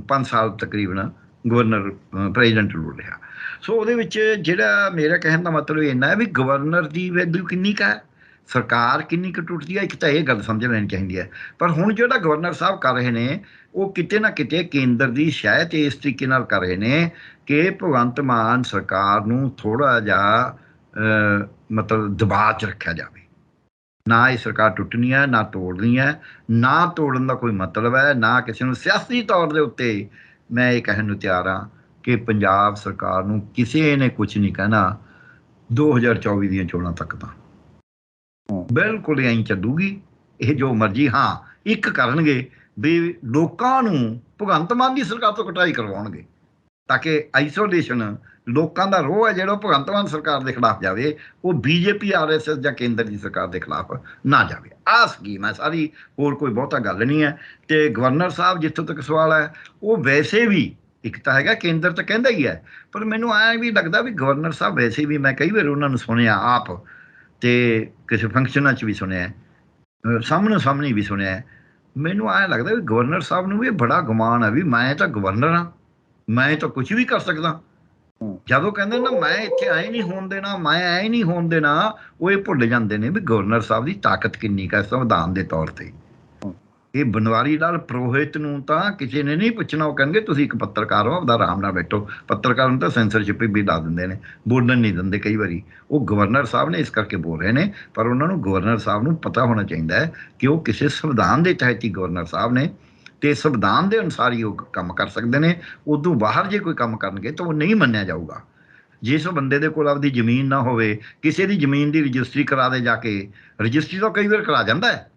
5 ਸਾਲ ਤਕਰੀਬਨ ਗਵਰਨਰ ਪ੍ਰੈਜ਼ੀਡੈਂਟ ਰੂਲ ਰਿਹਾ। ਸੋ ਉਹਦੇ ਵਿੱਚ ਜਿਹੜਾ ਮੇਰਾ ਕਹਿਣ ਦਾ ਮਤਲਬ ਇੰਨਾ ਹੈ ਵੀ ਗਵਰਨਰ ਦੀ ਵੈਲਿਊ ਕਿੰਨੀ ਕੁ ਹੈ, ਸਰਕਾਰ ਕਿੰਨੀ ਕੁ ਟੁੱਟਦੀ ਹੈ, ਇੱਕ ਤਾਂ ਇਹ ਗੱਲ ਸਮਝ ਲੈਣੀ ਚਾਹੀਦੀ ਹੈ। ਪਰ ਹੁਣ ਜਿਹੜਾ ਗਵਰਨਰ ਸਾਹਿਬ ਕਰ ਰਹੇ ਨੇ ਉਹ ਕਿਤੇ ਨਾ ਕਿਤੇ ਕੇਂਦਰ ਦੀ ਸ਼ਾਇਦ ਇਸ ਤਰੀਕੇ ਨਾਲ ਕਰ ਰਹੇ ਨੇ ਕਿ ਭਗਵੰਤ ਮਾਨ ਸਰਕਾਰ ਨੂੰ ਥੋੜ੍ਹਾ ਜਿਹਾ ਮਤਲਬ ਦਬਾਅ 'ਚ ਰੱਖਿਆ ਜਾਵੇ। ਨਾ ਇਹ ਸਰਕਾਰ ਟੁੱਟਣੀ ਹੈ, ਨਾ ਤੋੜਨੀ ਹੈ। ਨਾ ਤੋੜਨ ਦਾ ਕੋਈ ਮਤਲਬ ਹੈ, ਨਾ ਕਿਸੇ ਨੂੰ ਸਿਆਸੀ ਤੌਰ ਦੇ ਉੱਤੇ ਮੈਂ ਇਹ ਕਹਿਣ ਨੂੰ ਤਿਆਰ ਹਾਂ ਕਿ ਪੰਜਾਬ ਸਰਕਾਰ ਨੂੰ ਕਿਸੇ ਨੇ ਕੁਝ ਨਹੀਂ ਕਹਿਣਾ 2024 ਦੀਆਂ ਚੋਣਾਂ ਤੱਕ ਤਾਂ ਬਿਲਕੁਲ ਐਂ ਚੱਲੂਗੀ ਇਹ ਜੋ ਮਰਜ਼ੀ। ਹਾਂ ਇੱਕ ਕਰਨਗੇ ਵੀ ਲੋਕਾਂ ਨੂੰ ਭਗਵੰਤ ਮਾਨ ਦੀ ਸਰਕਾਰ ਤੋਂ ਕਟਾਈ ਕਰਵਾਉਣਗੇ ਤਾਂ ਕਿ ਆਈਸੋਲੇਸ਼ਨ ਲੋਕਾਂ ਦਾ ਰੋਹ ਹੈ ਜਿਹੜਾ ਭਗਵੰਤ ਮਾਨ ਸਰਕਾਰ ਦੇ ਖਿਲਾਫ ਜਾਵੇ, ਉਹ BJP RSS ਜਾਂ ਕੇਂਦਰ ਦੀ ਸਰਕਾਰ ਦੇ ਖਿਲਾਫ ਨਾ ਜਾਵੇ। ਆਹ ਸਕੀਮ ਹੈ ਸਾਰੀ, ਹੋਰ ਕੋਈ ਬਹੁਤਾ ਗੱਲ ਨਹੀਂ ਹੈ। ਤੇ ਗਵਰਨਰ ਸਾਹਿਬ ਜਿੱਥੋਂ ਤੱਕ ਸਵਾਲ ਹੈ, ਉਹ ਵੈਸੇ ਵੀ ਇੱਕ ਤਾਂ ਹੈਗਾ ਕੇਂਦਰ ਤਾਂ ਕਹਿੰਦਾ ਹੀ ਹੈ, ਪਰ ਮੈਨੂੰ ਐਂ ਵੀ ਲੱਗਦਾ ਵੀ ਗਵਰਨਰ ਸਾਹਿਬ ਵੈਸੇ ਵੀ, ਮੈਂ ਕਈ ਵਾਰ ਉਹਨਾਂ ਨੂੰ ਸੁਣਿਆ ਆਪ ਤੇ ਕਿਸੇ ਫੰਕਸ਼ਨਾਂ 'ਚ ਵੀ ਸੁਣਿਆ, ਸਾਹਮਣੇ ਸਾਹਮਣੇ ਵੀ ਸੁਣਿਆ, ਮੈਨੂੰ ਐਂ ਲੱਗਦਾ ਵੀ ਗਵਰਨਰ ਸਾਹਿਬ ਨੂੰ ਵੀ ਬੜਾ ਗੁਮਾਨ ਹੈ ਵੀ ਮੈਂ ਤਾਂ ਗਵਰਨਰ ਹਾਂ, ਮੈਂ ਤਾਂ ਕੁਝ ਵੀ ਕਰ ਸਕਦਾ। ਜਦੋਂ ਕਹਿੰਦੇ ਨਾ ਮੈਂ ਇੱਥੇ ਐ ਨਹੀਂ ਹੋਣ ਦੇਣਾ, ਮੈਂ ਐ ਨਹੀਂ ਹੋਣ ਦੇਣਾ, ਉਹ ਇਹ ਭੁੱਲ ਜਾਂਦੇ ਨੇ ਵੀ ਗਵਰਨਰ ਸਾਹਿਬ ਦੀ ਤਾਕਤ ਕਿੰਨੀ ਕੁ ਹੈ ਸੰਵਿਧਾਨ ਦੇ ਤੌਰ ਤੇ। ਇਹ ਬਨਵਾਰੀ ਲਾਲ ਪੁਰੋਹਿਤ ਨੂੰ ਤਾਂ ਕਿਸੇ ਨੇ ਨਹੀਂ ਪੁੱਛਣਾ। ਉਹ ਕਹਿਣਗੇ ਤੁਸੀਂ ਇੱਕ ਪੱਤਰਕਾਰ ਹੋ, ਆਪਦਾ ਆਰਾਮ ਨਾਲ ਬੈਠੋ। ਪੱਤਰਕਾਰ ਨੂੰ ਤਾਂ ਸੈਂਸਰਸ਼ਿਪ ਵੀ ਲਾ ਦਿੰਦੇ ਨੇ, ਬੋਲਣ ਨਹੀਂ ਦਿੰਦੇ ਕਈ ਵਾਰੀ। ਉਹ ਗਵਰਨਰ ਸਾਹਿਬ ਨੇ ਇਸ ਕਰਕੇ ਬੋਲ ਰਹੇ ਨੇ, ਪਰ ਉਹਨਾਂ ਨੂੰ ਗਵਰਨਰ ਸਾਹਿਬ ਨੂੰ ਪਤਾ ਹੋਣਾ ਚਾਹੀਦਾ ਹੈ ਕਿ ਉਹ ਕਿਸੇ ਸੰਵਿਧਾਨ ਦੇ ਤਹਿਤ ਹੀ ਗਵਰਨਰ ਸਾਹਿਬ ਨੇ, ਤੇ ਸੰਵਿਧਾਨ ਦੇ ਅਨੁਸਾਰ ਹੀ ਉਹ ਕੰਮ ਕਰ ਸਕਦੇ ਨੇ। ਉਦੋਂ ਬਾਹਰ ਜੇ ਕੋਈ ਕੰਮ ਕਰਨਗੇ ਤਾਂ ਉਹ ਨਹੀਂ ਮੰਨਿਆ ਜਾਊਗਾ। ਜਿਸ ਬੰਦੇ ਦੇ ਕੋਲ ਆਪਦੀ ਜ਼ਮੀਨ ਨਾ ਹੋਵੇ, ਕਿਸੇ ਦੀ ਜ਼ਮੀਨ ਦੀ ਰਜਿਸਟਰੀ ਕਰਾ ਦੇ ਜਾ ਕੇ, ਰਜਿਸਟਰੀ ਤਾਂ ਕਈ ਵਾਰ ਕਰਾ ਜਾਂਦਾ ਹੈ,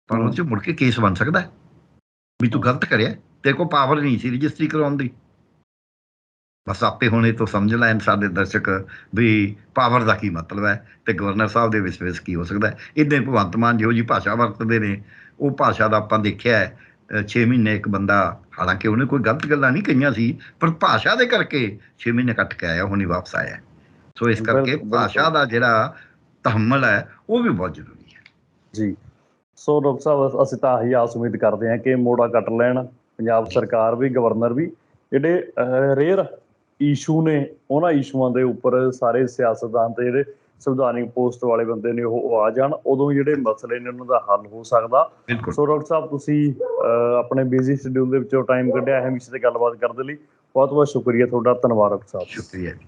ਪਰ ਉਹ 'ਚ ਮੁੜ ਕੇ ਕੇਸ ਬਣ ਸਕਦਾ ਵੀ ਤੂੰ ਗਲਤ ਕਰਿਆ, ਤੇਰੇ ਕੋਲ ਪਾਵਰ ਨਹੀਂ ਸੀ ਰਜਿਸਟਰੀ ਕਰਾਉਣ ਦੀ। ਬਸ ਆਪੇ ਹੁਣ ਇਹ ਤੋਂ ਸਮਝ ਲੈਣ ਸਾਡੇ ਦਰਸ਼ਕ ਵੀ ਪਾਵਰ ਦਾ ਕੀ ਮਤਲਬ ਹੈ ਤੇ ਗਵਰਨਰ ਸਾਹਿਬ ਦੇ ਵਿੱਚ ਕੀ ਹੋ ਸਕਦਾ ਹੈ। ਇੱਦਾਂ ਹੀ ਭਗਵੰਤ ਮਾਨ ਜਿਹੋ ਜਿਹੀ ਭਾਸ਼ਾ ਵਰਤਦੇ ਨੇ, ਉਹ ਭਾਸ਼ਾ ਦਾ ਆਪਾਂ ਦੇਖਿਆ ਹੈ। 6 ਮਹੀਨੇ ਇੱਕ ਬੰਦਾ, ਹਾਲਾਂਕਿ ਉਹਨੇ ਕੋਈ ਗਲਤ ਗੱਲਾਂ ਨਹੀਂ ਕਹੀਆਂ ਸੀ, ਪਰ ਭਾਸ਼ਾ ਦੇ ਕਰਕੇ 6 ਮਹੀਨੇ ਕੱਟ ਕੇ ਆਇਆ, ਹੁਣੀ ਵਾਪਸ ਆਇਆ। ਸੋ ਇਸ ਕਰਕੇ ਭਾਸ਼ਾ ਦਾ ਜਿਹੜਾ ਤਹੱਮਲ ਹੈ ਉਹ ਵੀ ਬਹੁਤ ਜ਼ਰੂਰੀ ਹੈ ਜੀ। ਸੋ ਡਾਕਟਰ ਸਾਹਿਬ, ਅਸੀਂ ਤਾਂ ਇਹੀ ਆਸ ਉਮੀਦ ਕਰਦੇ ਹਾਂ ਕਿ ਮੋੜਾ ਕੱਟ ਲੈਣ ਪੰਜਾਬ ਸਰਕਾਰ ਵੀ, ਗਵਰਨਰ ਵੀ। ਜਿਹੜੇ ਰੇਅਰ ਇਸ਼ੂ ਨੇ, ਉਹਨਾਂ ਇਸ਼ੂਆਂ ਦੇ ਉੱਪਰ ਸਾਰੇ ਸਿਆਸਤਦਾਨ ਤੇ ਜਿਹੜੇ ਸੰਵਿਧਾਨਿਕ ਪੋਸਟ ਵਾਲੇ ਬੰਦੇ ਨੇ ਉਹ ਆ ਜਾਣ, ਉਦੋਂ ਜਿਹੜੇ ਮਸਲੇ ਨੇ ਉਹਨਾਂ ਦਾ ਹੱਲ ਹੋ ਸਕਦਾ। ਸੋ ਡਾਕਟਰ ਸਾਹਿਬ, ਤੁਸੀਂ ਆਪਣੇ ਬਿਜ਼ੀ ਸ਼ਡਿਊਲ ਦੇ ਵਿੱਚੋਂ ਟਾਈਮ ਕੱਢਿਆ ਇਹ ਵਿਸ਼ੇ ਤੇ ਗੱਲਬਾਤ ਕਰਨ ਦੇ ਲਈ ਬਹੁਤ ਬਹੁਤ ਸ਼ੁਕਰੀਆ ਤੁਹਾਡਾ। ਧੰਨਵਾਦ ਡਾਕਟਰ ਸਾਹਿਬ। ਸ਼ੁਕਰੀਆ ਜੀ।